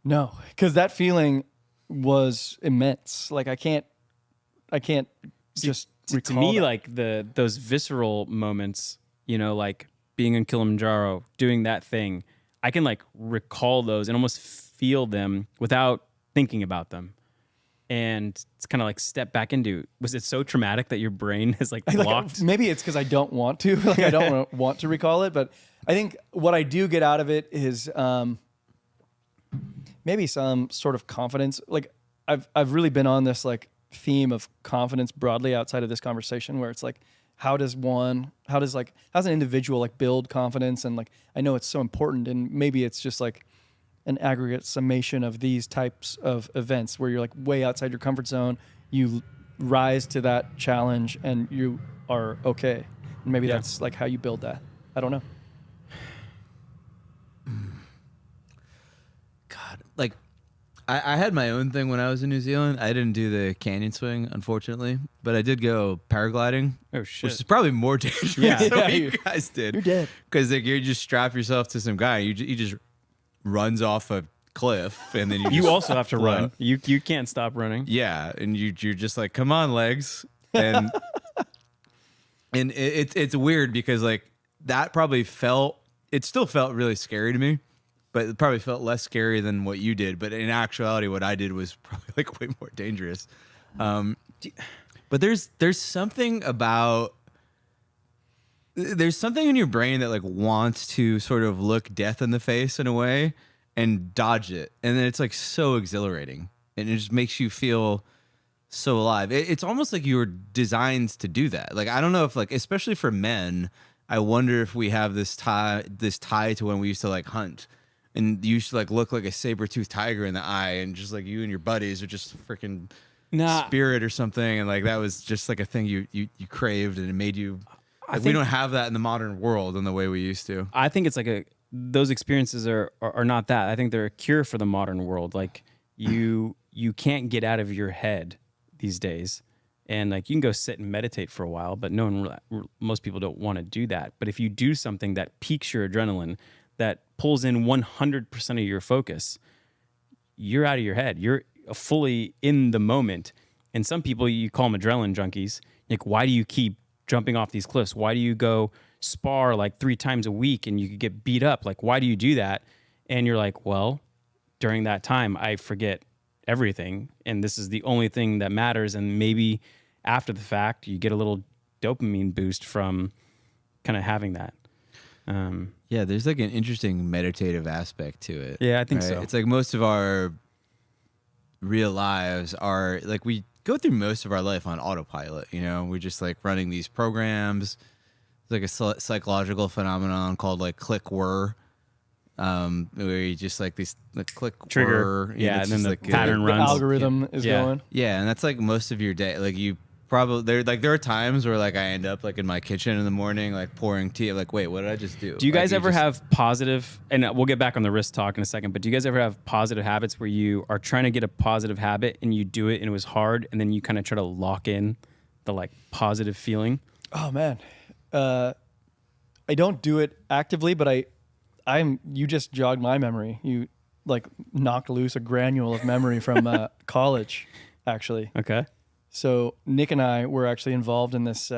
no, because that feeling was immense. Like I can't just To recall me, that. like those visceral moments, like being in Kilimanjaro, doing that thing, I can like recall those and almost feel them without thinking about them. And it's kind of like step back into, was it so traumatic that your brain is like blocked? Maybe it's because I don't want to. Like I don't want to recall it. But I think what I do get out of it is maybe some sort of confidence. Like I've really been on this like theme of confidence broadly outside of this conversation, where it's like, how does an individual like build confidence? And like I know it's so important, and maybe it's just like an aggregate summation of these types of events where you're like way outside your comfort zone, you rise to that challenge and you are okay. And maybe Yeah. that's like how you build that. I don't know. God, like I had my own thing when I was in New Zealand. I didn't do the canyon swing, unfortunately, but I did go paragliding. Oh, shit. Which is probably more dangerous Yeah. than what Yeah, you guys did. You're dead. Because like you just strap yourself to some guy. He just runs off a cliff, and then you You just also have to float. run. You can't stop running. Yeah, and you're just like, come on, legs, and it's weird because like that probably it still felt really scary to me, but it probably felt less scary than what you did. But in actuality, what I did was probably like way more dangerous. But there's something about there's something in your brain that like wants to sort of look death in the face in a way and dodge it, and then it's like so exhilarating, and it just makes you feel so alive. It's almost like you were designed to do that. Like I don't know if like, especially for men, I wonder if we have this tie to when we used to like hunt, and you used to like look like a saber-toothed tiger in the eye, and just like you and your buddies are just freaking spirit or something, and like that was just like a thing you craved, and it made you. Like, we don't have that in the modern world in the way we used to. I think it's like those experiences are not that. I think they're a cure for the modern world. Like you can't get out of your head these days, and like you can go sit and meditate for a while, but most people don't want to do that. But if you do something that piques your adrenaline, that pulls in 100% of your focus, you're out of your head. You're fully in the moment. And some people, you call them adrenaline junkies. Like, why do you keep jumping off these cliffs? Why do you go spar like 3 times a week and you could get beat up? Like, why do you do that? And you're like, well, during that time, I forget everything. And this is the only thing that matters. And maybe after the fact, you get a little dopamine boost from kind of having that. Yeah, there's like an interesting meditative aspect to it. Yeah, I think right? so. It's like most of our real lives are like we go through most of our life on autopilot. You know, we're just like running these programs. It's like a psychological phenomenon called like click whir, where you just like these click Trigger, whir, yeah, and then the like pattern The runs. algorithm is going. Yeah, and that's like most of your day. Like you probably there are times where like I end up like in my kitchen in the morning like pouring tea. Like, wait, what did I just do? Do you guys like, ever have positive, and we'll get back on the risk talk in a second, but do you guys ever have positive habits where you are trying to get a positive habit and you do it and it was hard and then you kind of try to lock in the like positive feeling? Oh man, I don't do it actively, but you just jogged my memory. You like knocked loose a granule of memory from college, actually. Okay. So Nick and I were actually involved in this.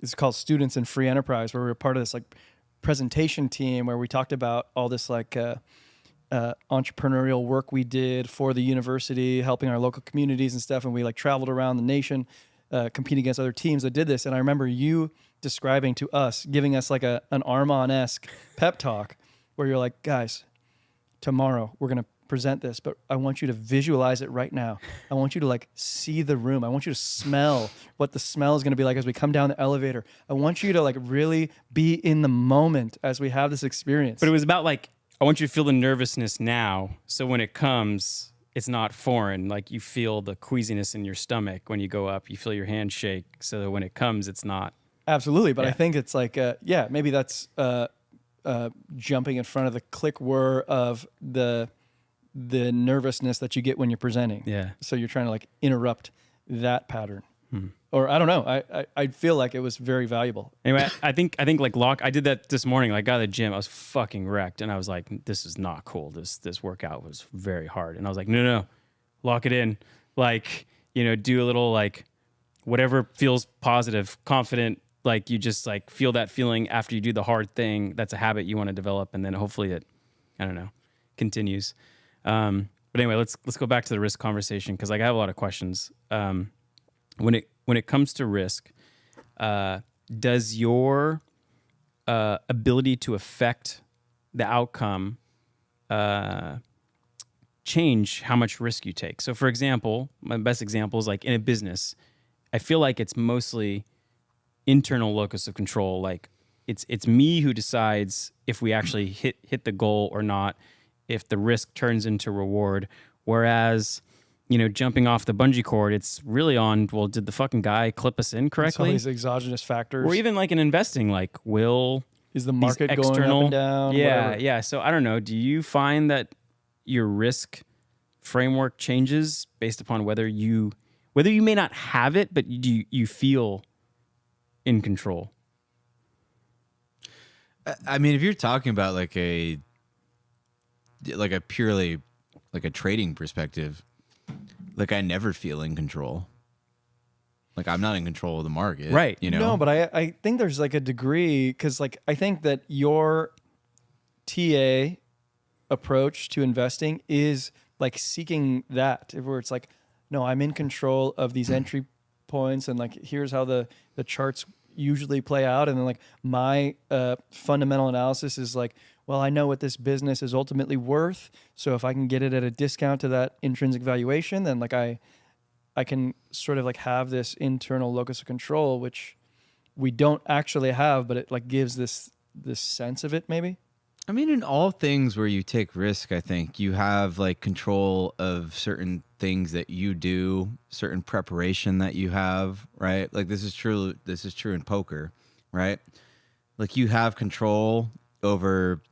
It's called Students in Free Enterprise, where we were part of this like presentation team where we talked about all this like entrepreneurial work we did for the university, helping our local communities and stuff. And we like traveled around the nation, competing against other teams that did this. And I remember you describing to us, giving us like an Armon-esque pep talk, where you're like, guys, tomorrow we're gonna present this, but I want you to visualize it right now. I want you to like see the room. I want you to smell what the smell is going to be like as we come down the elevator. I want you to like really be in the moment as we have this experience. But it was about like, I want you to feel the nervousness now, so when it comes, it's not foreign. Like you feel the queasiness in your stomach when you go up. You feel your hand shake, so that when it comes, it's not. Absolutely, but Yeah. I think it's like, maybe that's jumping in front of the click whir of the nervousness that you get when you're presenting. Yeah. So you're trying to like interrupt that pattern. Or I don't know. I feel like it was very valuable. Anyway, I think like I did that this morning. Like, I got to the gym. I was fucking wrecked, and I was like, "This is not cool. This workout was very hard." And I was like, "No, lock it in. Like, do a little like whatever feels positive, confident. Like you just like feel that feeling after you do the hard thing. That's a habit you want to develop, and then hopefully it, I don't know, continues." But anyway, let's go back to the risk conversation, because like I have a lot of questions. When it comes to risk, does your ability to affect the outcome change how much risk you take? So, for example, my best example is like in a business, I feel like it's mostly internal locus of control. Like it's me who decides if we actually hit the goal or not, if the risk turns into reward. Whereas, jumping off the bungee cord, it's really on, well, did the fucking guy clip us in It's all correctly? these exogenous factors. Or even like in investing, like Is the these market going up and down? Yeah, Whatever. yeah. So I don't know. Do you find that your risk framework changes based upon whether you may not have it, but you feel in control? I mean, if you're talking about like a purely like a trading perspective, like I never feel in control. Like I'm not in control of the market, Right. No, but I think there's like a degree, because like I think that your TA approach to investing is like seeking that, where it's like, no, I'm in control of these entry points, and like here's how the charts usually play out. And then like my fundamental analysis is like, well, I know what this business is ultimately worth. So if I can get it at a discount to that intrinsic valuation, then like I can sort of like have this internal locus of control, which we don't actually have, but it like gives this sense of it maybe. I mean, in all things where you take risk, I think you have like control of certain things that you do, certain preparation that you have, right? Like this is true in poker, right? Like you have control over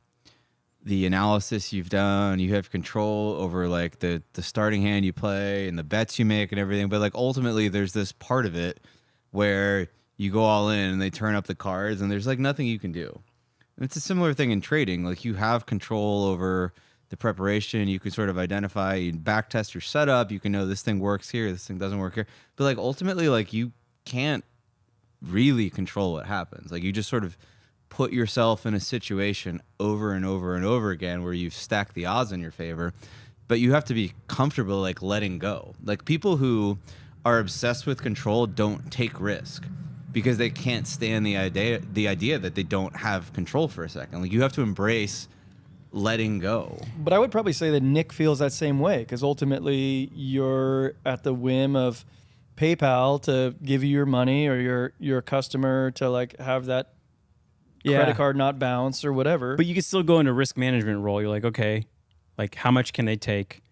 the analysis you've done, you have control over like the starting hand you play and the bets you make and everything. But like ultimately there's this part of it where you go all in and they turn up the cards and there's like nothing you can do. And it's a similar thing in trading. Like you have control over the preparation. You can sort of identify, you back test your setup. You can know this thing works here, this thing doesn't work here. But like ultimately, like you can't really control what happens. Like you just sort of put yourself in a situation over and over and over again where you've stacked the odds in your favor. But you have to be comfortable like letting go. Like people who are obsessed with control don't take risk, because they can't stand the idea that they don't have control for a second. Like you have to embrace letting go. But I would probably say that Nick feels that same way, because ultimately you're at the whim of PayPal to give you your money, or your customer to like have that credit card not bounce or whatever. But you could still go into risk management role. You're like, okay, like how much can they take?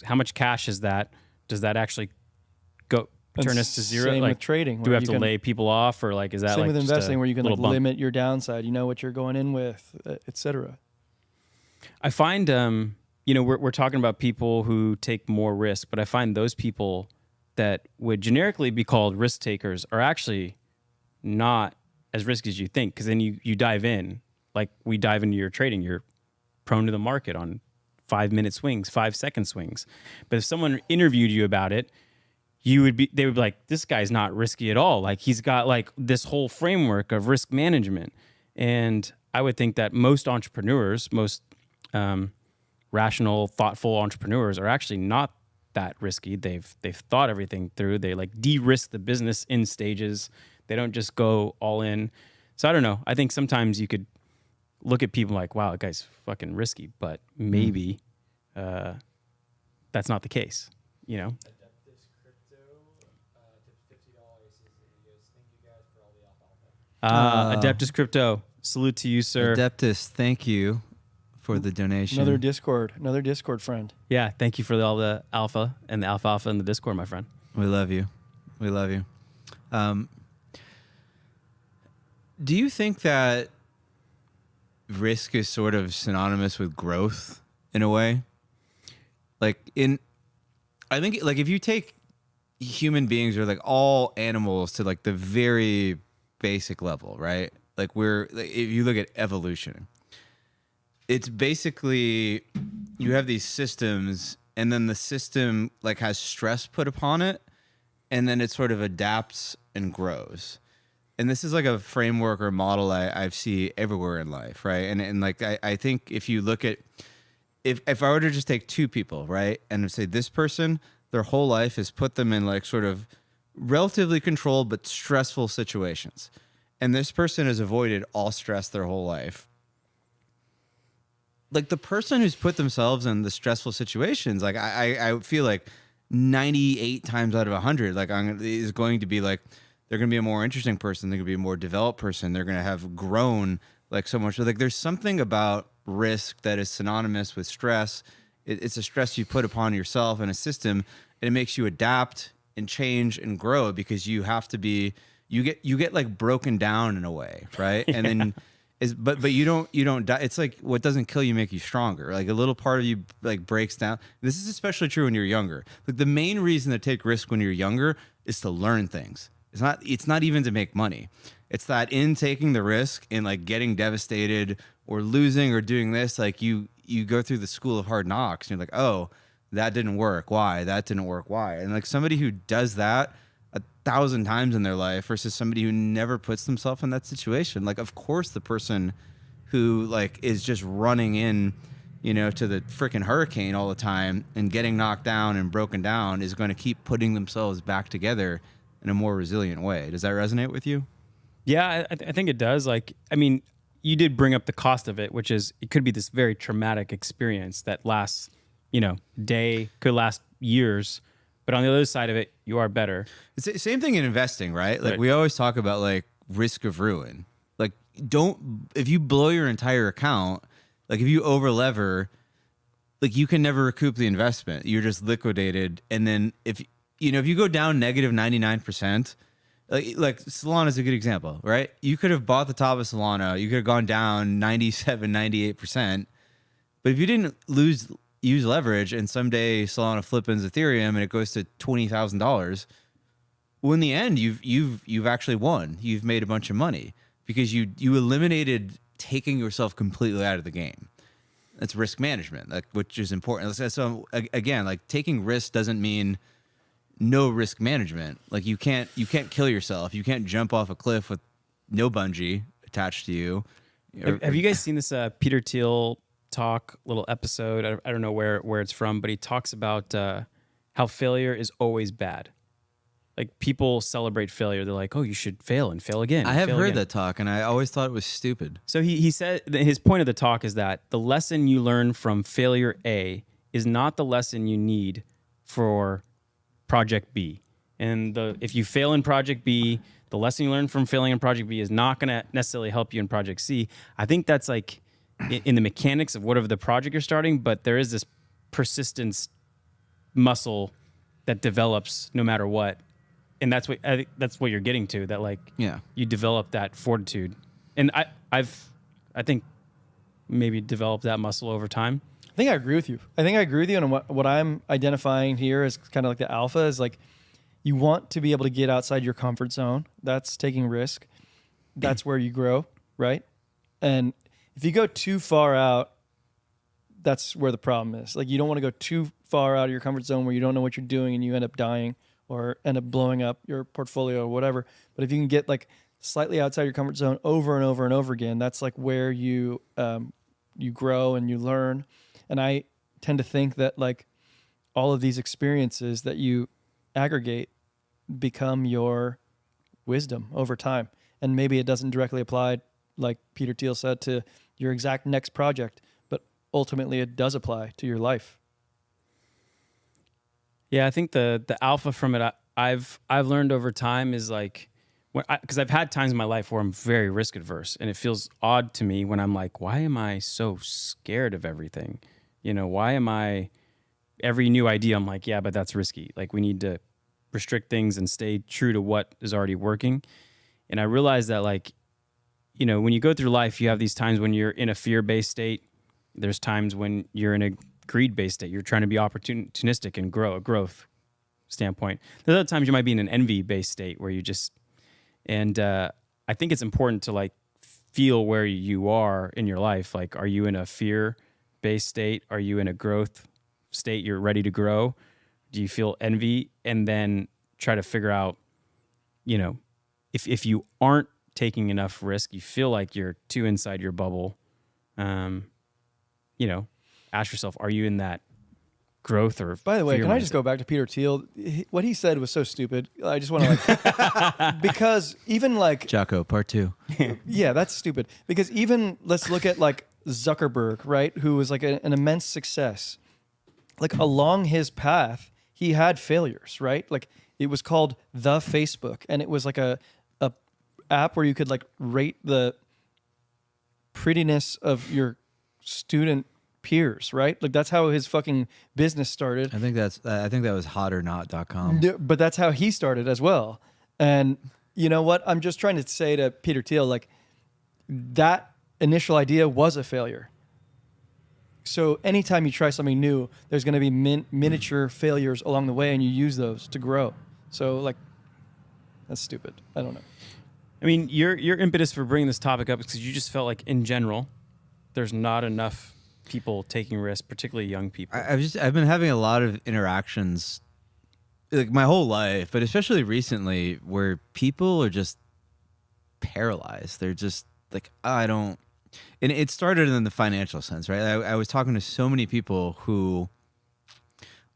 How much cash is that? Does that actually go turn us to zero? Same like with trading. Do we have to lay people off, or like is that same like with just investing, a where you can like little bump? limit your downside? You know what you're going in with, etc. I find, we're talking about people who take more risk, but I find those people that would generically be called risk takers are actually not as risky as you think. Because then you dive in, like we dive into your trading, you're prone to the market on 5-minute swings, 5-second swings. But if someone interviewed you about it, they would be like, this guy's not risky at all. Like he's got like this whole framework of risk management. And I would think that most entrepreneurs, most rational, thoughtful entrepreneurs are actually not that risky. They've thought everything through. They like de-risk the business in stages. They don't just go all in. So I don't know. I think sometimes you could look at people like, wow, that guy's fucking risky, but maybe that's not the case, you know? Adeptus Crypto tipped $50 says that he goes, thank you guys for all the alfalfa. Adeptus Crypto, salute to you, sir. Adeptus, thank you for the donation. Another Discord friend. Yeah, thank you for all the alpha and the alfalfa in the Discord, my friend. We love you. We love you. Do you think that risk is sort of synonymous with growth in a way? I think like if you take human beings or like all animals to like the very basic level, right? Like if you look at evolution, it's basically you have these systems, and then the system like has stress put upon it, and then it sort of adapts and grows. And this is like a framework or model I see everywhere in life, right? And like I think if you look at if I were to just take two people, right, and say this person, their whole life has put them in like sort of relatively controlled but stressful situations, and this person has avoided all stress their whole life. Like the person who's put themselves in the stressful situations, like I feel like 98 times out of 100, like is going to be like, they're going to be a more interesting person. They're going to be a more developed person. They're going to have grown like so much. Like there's something about risk that is synonymous with stress. It's a stress you put upon yourself and a system, and it makes you adapt and change and grow, because you have to be, you get like broken down in a way, right? And then but you don't die. It's like what doesn't kill you make you stronger. Like a little part of you like breaks down. This is especially true when you're younger. Like the main reason to take risk when you're younger is to learn things. It's not even to make money. It's that in taking the risk and like getting devastated or losing or doing this, like you go through the school of hard knocks and you're like, oh, that didn't work. Why? That didn't work. Why? And like somebody who does that 1,000 times in their life versus somebody who never puts themselves in that situation. Like, of course, the person who like is just running in, to the freaking hurricane all the time and getting knocked down and broken down is going to keep putting themselves back together in a more resilient way. Does that resonate with you? Yeah, I think it does. Like, I mean, you did bring up the cost of it, which is it could be this very traumatic experience that lasts, day, could last years. But on the other side of it, you are better. It's the same thing in investing, right? Like Right. we always talk about like risk of ruin. Like if you blow your entire account, like if you over lever, like you can never recoup the investment. You're just liquidated. And then if you go down negative 99%, like Solana is a good example, right? You could have bought the top of Solana. You could have gone down 97, 98%. But if you didn't use leverage and someday Solana flippins Ethereum and it goes to $20,000, well, in the end, you've actually won. You've made a bunch of money because you eliminated taking yourself completely out of the game. That's risk management, like, which is important. So again, like taking risk doesn't mean no risk management. Like you can't kill yourself. You can't jump off a cliff with no bungee attached to you. Have you guys seen this Peter Thiel talk, little episode? I don't know where it's from, but he talks about how failure is always bad. Like people celebrate failure. They're like, oh, you should fail and fail again. I have fail heard again. that talk, and I always thought it was stupid. So he said that his point of the talk is that the lesson you learn from failure A is not the lesson you need for project B. And if you fail in project B, the lesson you learn from failing in project B is not going to necessarily help you in project C. I think that's like in the mechanics of whatever the project you're starting, but there is this persistence muscle that develops no matter what. And that's what I think that's what you're getting to, that like you develop that fortitude. And I think maybe developed that muscle over time. I think I agree with you. And what I'm identifying here is kind of like the alpha is like you want to be able to get outside your comfort zone. That's taking risk. That's where you grow, right? And if you go too far out, that's where the problem is. Like you don't want to go too far out of your comfort zone where you don't know what you're doing and you end up dying or end up blowing up your portfolio or whatever. But if you can get like slightly outside your comfort zone over and over and over again, that's like where you grow and you learn. And I tend to think that like all of these experiences that you aggregate become your wisdom over time. And maybe it doesn't directly apply, like Peter Thiel said, to your exact next project, but ultimately it does apply to your life. Yeah, I think the alpha from it I've learned over time is like, because I've had times in my life where I'm very risk adverse, and it feels odd to me when I'm like, why am I so scared of everything? Why am I every new idea? I'm like, yeah, but that's risky. Like we need to restrict things and stay true to what is already working. And I realized that like, when you go through life, you have these times when you're in a fear-based state. There's times when you're in a greed-based state. You're trying to be opportunistic and grow, a growth standpoint. There's other times you might be in an envy-based state where you just, and I think it's important to like feel where you are in your life. Like, are you in a fear-based state? Are you in a growth state? You're ready to grow? Do you feel envy? And then try to figure out, if you aren't taking enough risk, you feel like you're too inside your bubble, ask yourself, are you in that growth or By the way, fear can I mindset? just go back to Peter Thiel? What he said was so stupid. I just want to like, because even like, Jocko, part 2. yeah, that's stupid. Because even let's look at like Zuckerberg, right? Who was like an immense success. Like along his path, he had failures, right? Like it was called the Facebook, and it was like a app where you could like rate the prettiness of your student peers, right? Like that's how his fucking business started. I think that was hotornot.com. But that's how he started as well. And you know what? I'm just trying to say to Peter Thiel, like that initial idea was a failure. So anytime you try something new, there's going to be miniature failures along the way, and you use those to grow. So like, that's stupid. I don't know. I mean, your impetus for bringing this topic up is because you just felt like in general, there's not enough people taking risks, particularly young people. I've been having a lot of interactions like my whole life, but especially recently, where people are just paralyzed. They're just like, I don't. And it started in the financial sense, right? I was talking to so many people who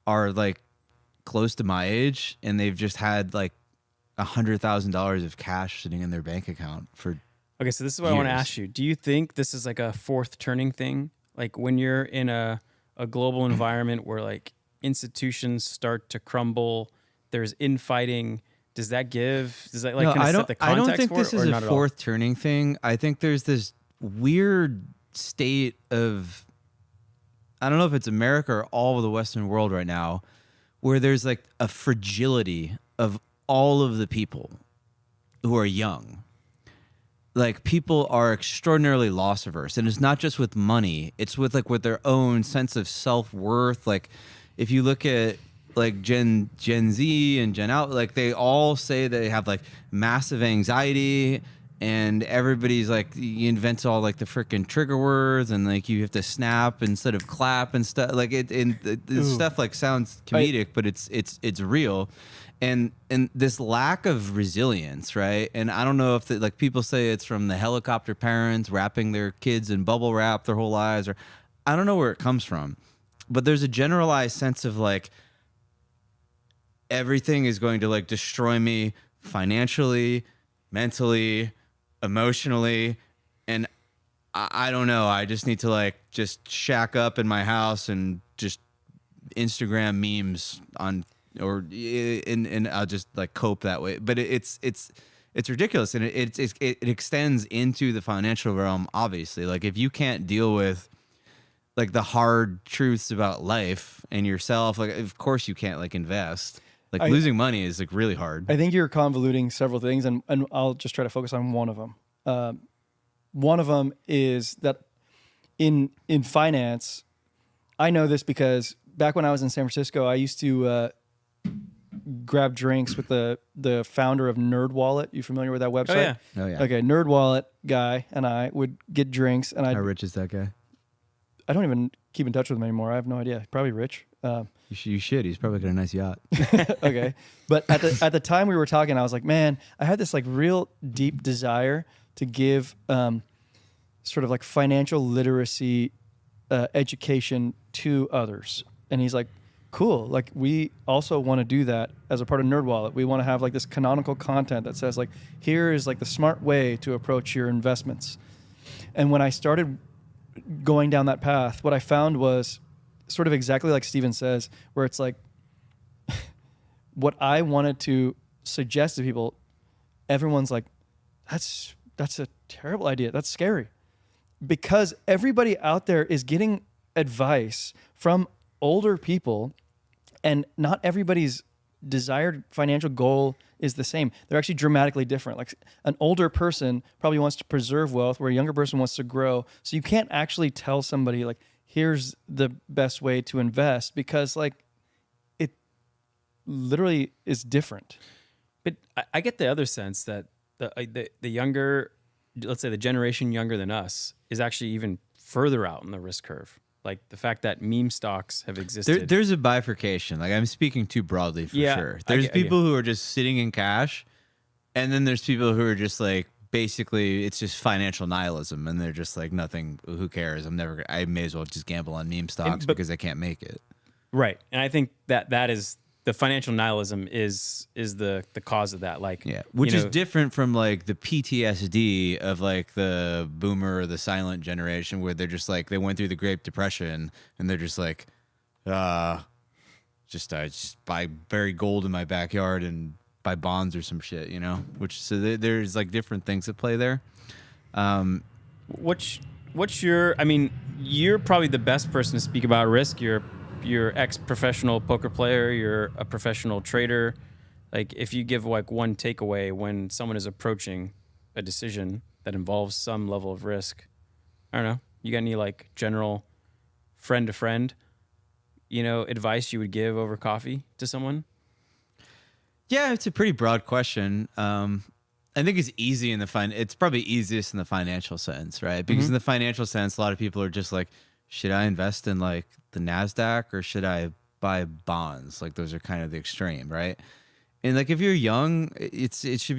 are like close to my age, and they've just had like $100,000 of cash sitting in their bank account for. Okay, so this is what I want to years. ask you. Do you think this is like a fourth turning thing? Like when you're in a global environment where like institutions start to crumble, there's infighting. Does that like No, kind of set the I context don't think for this it, or is a not at all? fourth turning thing. I think there's this weird state of, I don't know if it's America or all of the Western world right now, where there's like a fragility of all of the people who are young. Like people are extraordinarily loss averse, and it's not just with money, it's with like with their own sense of self-worth. Like if you look at like Gen Z and Gen Out, like they all say they have like massive anxiety, and everybody's like, you invent all like the freaking trigger words, and like you have to snap instead of clap and stuff. Like the stuff like sounds comedic, but it's real. And this lack of resilience, right? And I don't know if like people say it's from the helicopter parents wrapping their kids in bubble wrap their whole lives, or I don't know where it comes from, but there's a generalized sense of like everything is going to like destroy me financially, mentally, emotionally, and I don't know. I just need to like just shack up in my house and just Instagram memes on. And I'll just like cope that way, but it's ridiculous, and it extends into the financial realm. Obviously, like if you can't deal with like the hard truths about life and yourself, like of course you can't like invest. Like losing money is like really hard. I think you're convoluting several things, and I'll just try to focus on one of them. One of them is that in finance, I know this because back when I was in San Francisco, I used to grab drinks with the founder of NerdWallet. You familiar with that website? Oh yeah. Oh yeah. Okay, NerdWallet guy and I would get drinks, and How rich is that guy? I don't even keep in touch with him anymore. I have no idea. Probably rich. You should. He's probably got a nice yacht. Okay, but at the time we were talking, I was like, man, I had this like real deep desire to give sort of like financial literacy education to others, and he's like, cool. Like we also want to do that as a part of NerdWallet. We want to have like this canonical content that says like, here is like the smart way to approach your investments. And when I started going down that path, what I found was sort of exactly like Steven says, where it's like what I wanted to suggest to people, everyone's like, that's a terrible idea. That's scary. Because everybody out there is getting advice from older people, and not everybody's desired financial goal is the same. They're actually dramatically different. Like an older person probably wants to preserve wealth, where a younger person wants to grow. So you can't actually tell somebody like, here's the best way to invest, because like it literally is different. But I get the other sense that the younger, let's say the generation younger than us, is actually even further out in the risk curve. Like the fact that meme stocks have existed. There's a bifurcation. Like I'm speaking too broadly for sure. There's people who are just sitting in cash, and then there's people who are just like basically it's just financial nihilism, and they're just like nothing. Who cares? I may as well just gamble on meme stocks because I can't make it. Right, and I think that is the financial nihilism is the cause of that. Like which is different from like the PTSD of like the boomer or the silent generation, where they're just like they went through the Great Depression and they're just like, I just bury gold in my backyard and buy bonds or some shit, Which there's like different things at play there. What's your? I mean, you're probably the best person to speak about risk. You're ex-professional poker player, you're a professional trader. Like if you give like one takeaway when someone is approaching a decision that involves some level of risk, I don't know, you got any like general friend to friend, advice you would give over coffee to someone? Yeah, it's a pretty broad question. I think it's easy it's probably easiest in the financial sense, right? Because in the financial sense, a lot of people are just like, should I invest in like the NASDAQ or should I buy bonds? Like those are kind of the extreme, right? And like if you're young, you should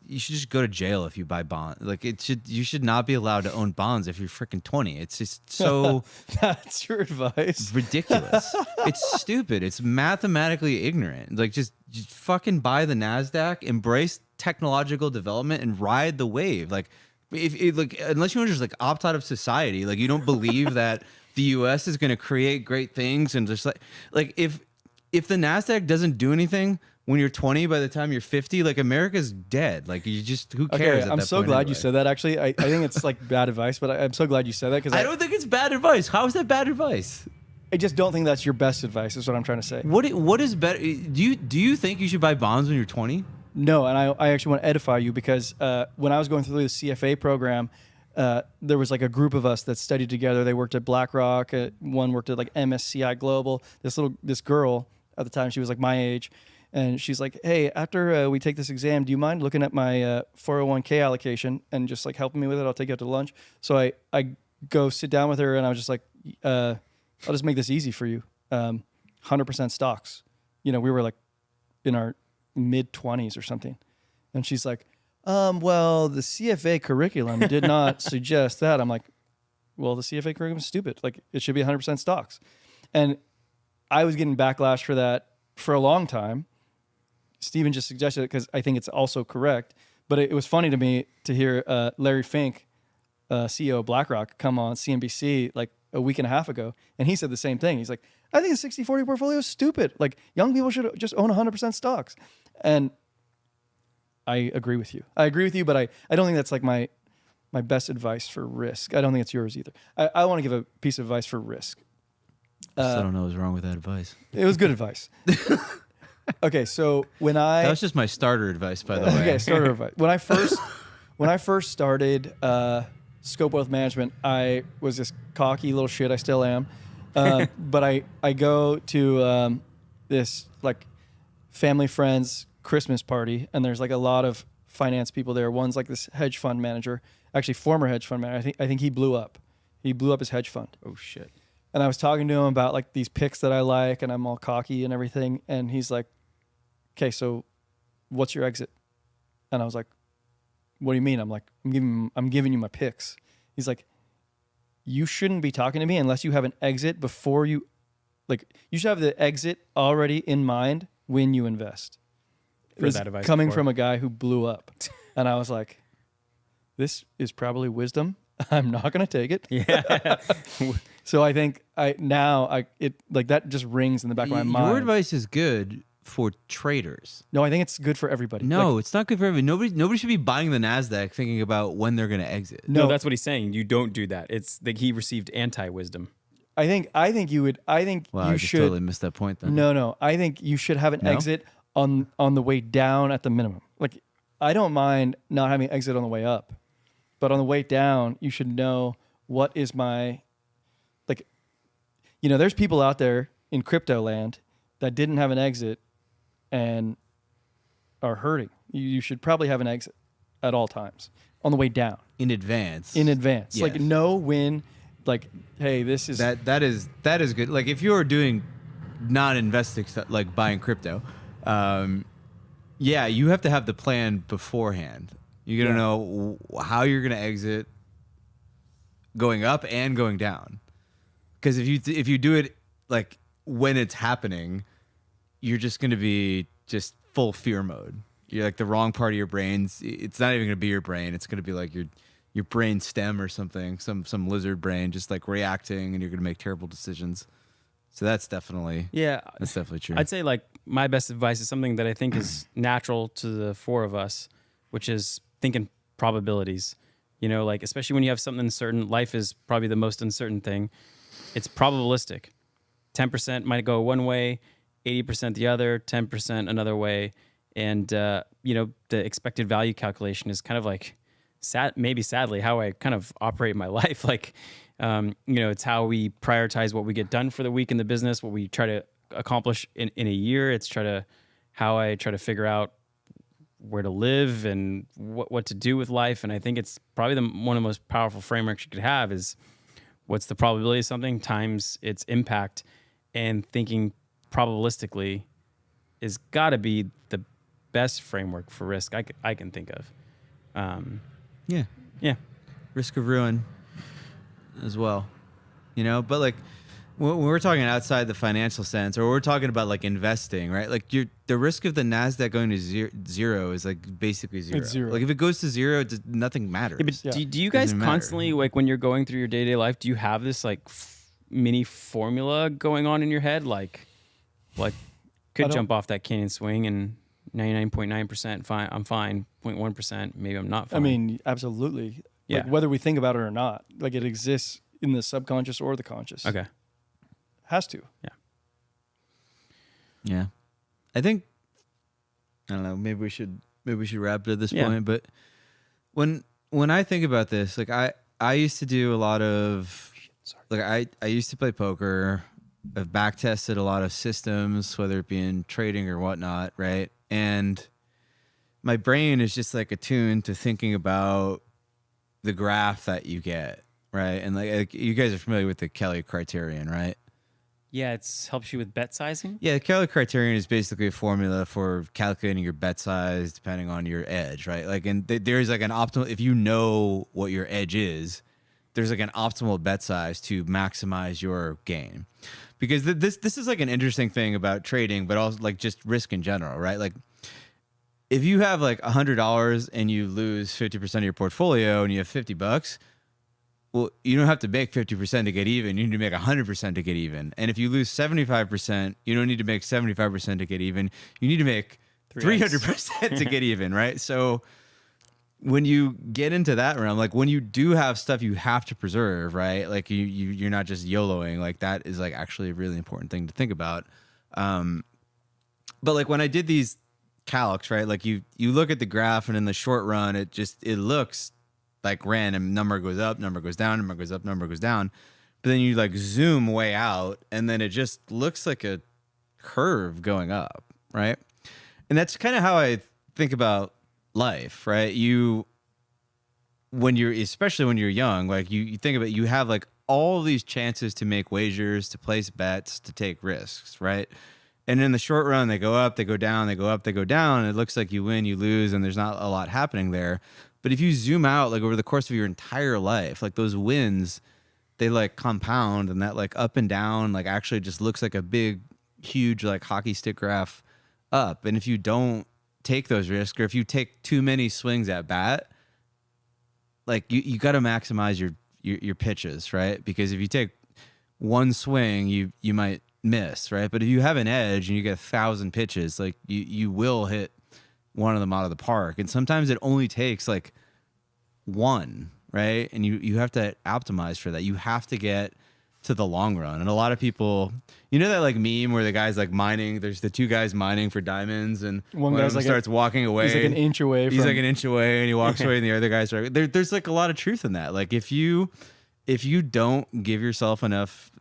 just go to jail if you buy bonds. Like you should not be allowed to own bonds if you're freaking 20. It's just so That's your advice. ridiculous. It's stupid. It's mathematically ignorant. Like just just fucking buy the Nasdaq, embrace technological development, and ride the wave. Like, like unless you want to just like opt out of society, like you don't believe that the U.S. is going to create great things, and just like if the Nasdaq doesn't do anything when you're 20, by the time you're 50, like America's dead. Like you just who cares? Okay, at I'm that so point glad anyway? you said that. Actually, I think it's like bad advice, but I'm so glad you said that because I don't think it's bad advice. How is that bad advice? I just don't think that's your best advice. Is what I'm trying to say. What is better? Do you think you should buy bonds when you're 20? No, and I actually want to edify you because when I was going through the CFA program, there was like a group of us that studied together. They worked at BlackRock. One worked at like MSCI Global. This girl at the time, she was like my age, and she's like, "Hey, after we take this exam, do you mind looking at my 401k allocation and just like helping me with it? I'll take you out to lunch." So I go sit down with her, and I was just like, "I'll just make this easy for you. 100% stocks." We were like in our mid 20s or something, and she's like, well, the CFA curriculum did not suggest that. I'm like, well, the CFA curriculum is stupid. Like, it should be 100% stocks. And I was getting backlash for that for a long time. Steven just suggested it because I think it's also correct. But it was funny to me to hear Larry Fink, CEO of BlackRock, come on CNBC like a week and a half ago, and he said the same thing. He's like, I think a 60-40 portfolio is stupid. Like, young people should just own 100% stocks. And I agree with you. But I don't think that's like my best advice for risk. I don't think it's yours either. I want to give a piece of advice for risk. I don't know what's wrong with that advice. It was good advice. Okay, so That was just my starter advice, by the way. Okay, starter advice. When I first started Scope Wealth Management, I was this cocky little shit. I still am. But I go to this like family friends Christmas party, and there's like a lot of finance people there. One's like this hedge fund manager, actually former hedge fund manager. I think he blew up. He blew up his hedge fund. Oh shit. And I was talking to him about like these picks that I like, and I'm all cocky and everything. And he's like, "Okay, so what's your exit?" And I was like, "What do you mean?" I'm like, I'm giving you my picks." He's like, "You shouldn't be talking to me unless you have an exit before you, like, you should have the exit already in mind when you invest." It was that advice coming before. from a guy who blew up. And I was like, this is probably wisdom. I'm not going to take it. Yeah. So I think that just rings in the back of my mind. Your advice is good for traders. No, I think it's good for everybody. No, Like, it's not good for everybody. Nobody should be buying the Nasdaq thinking about when they're going to exit. No, that's what he's saying. You don't do that. It's like he received anti-wisdom. I think you Wow, I just should. totally missed that point then. No. I think you should have an No? exit on the way down at the minimum. Like, I don't mind not having an exit on the way up, but on the way down, you should know what is my, like, there's people out there in crypto land that didn't have an exit and are hurting. You should probably have an exit at all times on the way down. In advance. Yes. Like, know when, like, hey, this is That is good. Like if you're doing non-investing stuff, like buying crypto, yeah, you have to have the plan beforehand. You got to know how you're going to exit, going up and going down. Because if you do it like when it's happening, you're just going to be just full fear mode. You're like the wrong part of your brains. It's not even going to be your brain. It's going to be like your brain stem or something, some lizard brain, just like reacting, and you're going to make terrible decisions. So that's definitely true. I'd say like my best advice is something that I think is natural to the four of us, which is thinking probabilities. Like especially when you have something uncertain, life is probably the most uncertain thing. It's probabilistic. 10% might go one way, 80% the other, 10% another way. And, the expected value calculation is kind of like sadly how I kind of operate my life. Like, it's how we prioritize what we get done for the week in the business, what we try to accomplish in a year. It's how I try to figure out where to live and what to do with life. And I think it's probably one of the most powerful frameworks you could have is what's the probability of something times its impact, and thinking probabilistically is got to be the best framework for risk I can think of. Yeah. Risk of ruin as well. But like when we're talking outside the financial sense, or we're talking about like investing, right? Like the risk of the Nasdaq going to zero is like basically zero. It's zero. Like if it goes to zero, nothing matters. Yeah, but Yeah. do you guys Doesn't matter. constantly, like when you're going through your day-to-day life, do you have this like mini formula going on in your head? Like could don't- jump off that canyon swing and 99.9% fine, I'm fine, 0.1%, maybe I'm not fine. I mean, absolutely. Yeah. Like, whether we think about it or not, like it exists in the subconscious or the conscious. okay. Has to. Yeah, I think I don't know. Maybe we should wrap it at this Yeah. point. But when I think about this, like I used to do a lot of like I used to play poker. I've back tested a lot of systems, whether it be in trading or whatnot, right? And my brain is just like attuned to thinking about the graph that you get, right? And like you guys are familiar with the Kelly criterion, right? Yeah, it helps you with bet sizing. Yeah, the Kelly criterion is basically a formula for calculating your bet size depending on your edge, right? Like, and there's like an optimal, if you know what your edge is, there's like an optimal bet size to maximize your gain. Because this is like an interesting thing about trading, but also like just risk in general, right? Like, if you have like $100 and you lose 50% of your portfolio and you have $50, well, you don't have to make 50% to get even. You need to make 100% to get even. And if you lose 75%, you don't need to make 75% to get even. You need to make 300% to get even, right? So when you get into that realm, like when you do have stuff you have to preserve, right? Like you're not just YOLOing. Like that is like actually a really important thing to think about. But like when I did these calcs, right? Like you look at the graph and in the short run, it looks like random. Number goes up, number goes down, number goes up, number goes down. But then you like zoom way out and then it just looks like a curve going up, right? And that's kind of how I think about life, right? Especially when you're young, like you think about, you have like all these chances to make wagers, to place bets, to take risks, right? And in the short run, they go up, they go down, they go up, they go down. And it looks like you win, you lose, and there's not a lot happening there. But if you zoom out, like over the course of your entire life, like those wins, they like compound, and that like up and down, like actually just looks like a big, huge like hockey stick graph up. And if you don't take those risks, or if you take too many swings at bat, like you got to maximize your pitches, right? Because if you take one swing, you might miss, right? But if you have an edge and you get 1,000 pitches, like you will hit one of them out of the park. And sometimes it only takes like one, right? And you have to optimize for that. You have to get to the long run. And a lot of people, you know that like meme where the guy's like mining, there's the two guys mining for diamonds, and One one guy's of them like starts walking away. He's like an inch away He's from. like an inch away and he walks away and the other guy's right. There's like a lot of truth in that. Like if you don't give yourself enough,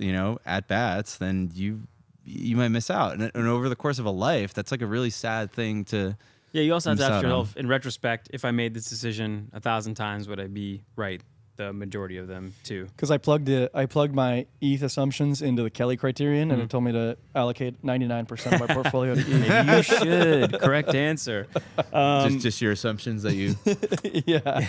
at bats, then you might miss out. And over the course of a life, that's like a really sad thing to. Yeah, you also have to miss ask out yourself, in retrospect, if I made this decision 1,000 times, would I be right the majority of them too? Because I plugged my ETH assumptions into the Kelly criterion, and it told me to allocate 99% of my portfolio to ETH. Maybe you should. Correct answer. Just your assumptions that you. Yeah.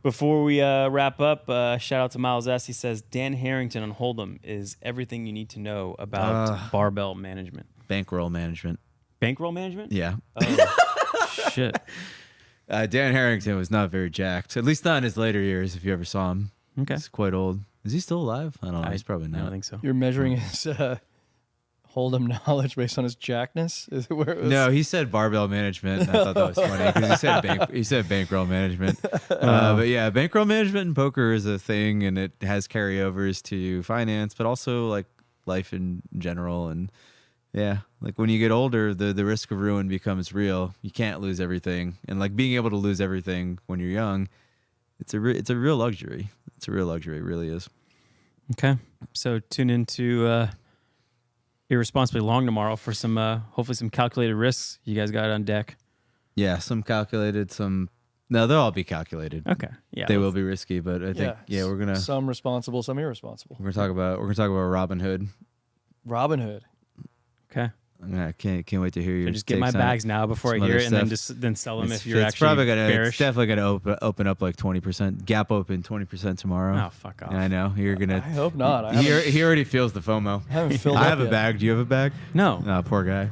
Before we wrap up, shout out to Miles S. He says, Dan Harrington on Hold'em is everything you need to know about barbell management. Bankroll management. Bankroll management? Yeah. Oh, shit. Dan Harrington was not very jacked, at least not in his later years, if you ever saw him. Okay. He's quite old. Is he still alive? I don't know. He's probably I not. don't think so. You're measuring his Hold'em knowledge based on his jackness? Is it where it was? No, he said barbell management. And I thought that was funny because he said bankroll management. But yeah, bankroll management in poker is a thing, and it has carryovers to finance, but also like life in general. And yeah, like when you get older, the risk of ruin becomes real. You can't lose everything, and like being able to lose everything when you're young, it's a real luxury. It's a real luxury. It really is. Okay. So tune into Irresponsibly Long tomorrow for some hopefully some calculated risks you guys got on deck. Yeah, some calculated, some no, they'll all be calculated. Okay. Yeah. They will be risky, but I think we're gonna some responsible, some irresponsible. talk about Robin Hood. Robin Hood. Okay. I can't wait to hear your. So just get my takes on it. bags now before I Some hear other it, and then stuff. just then sell them if you're It's actually probably gonna. bearish. It's definitely gonna open up like 20%. Gap open 20% tomorrow. Oh, fuck off. Yeah, I know you're I gonna. hope not. I He, haven't, he already feels the FOMO. I haven't filled I up have a yet. bag. Do you have a bag? No, Oh, poor guy.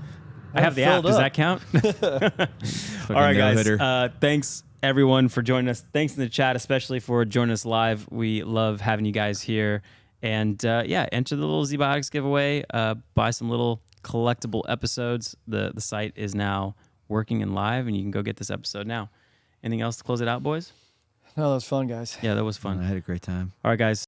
I have the app. filled Does up. that count? Fucking All right, guys. no-hitter. Thanks everyone for joining us. Thanks in the chat, especially for joining us live. We love having you guys here. And yeah, enter the little Z-Biotics giveaway. Buy some little collectible episodes. The site is now working and live, and you can go get this episode now. Anything else to close it out, boys? No, that was fun, guys. Yeah, that was fun. I had a great time. All right, guys.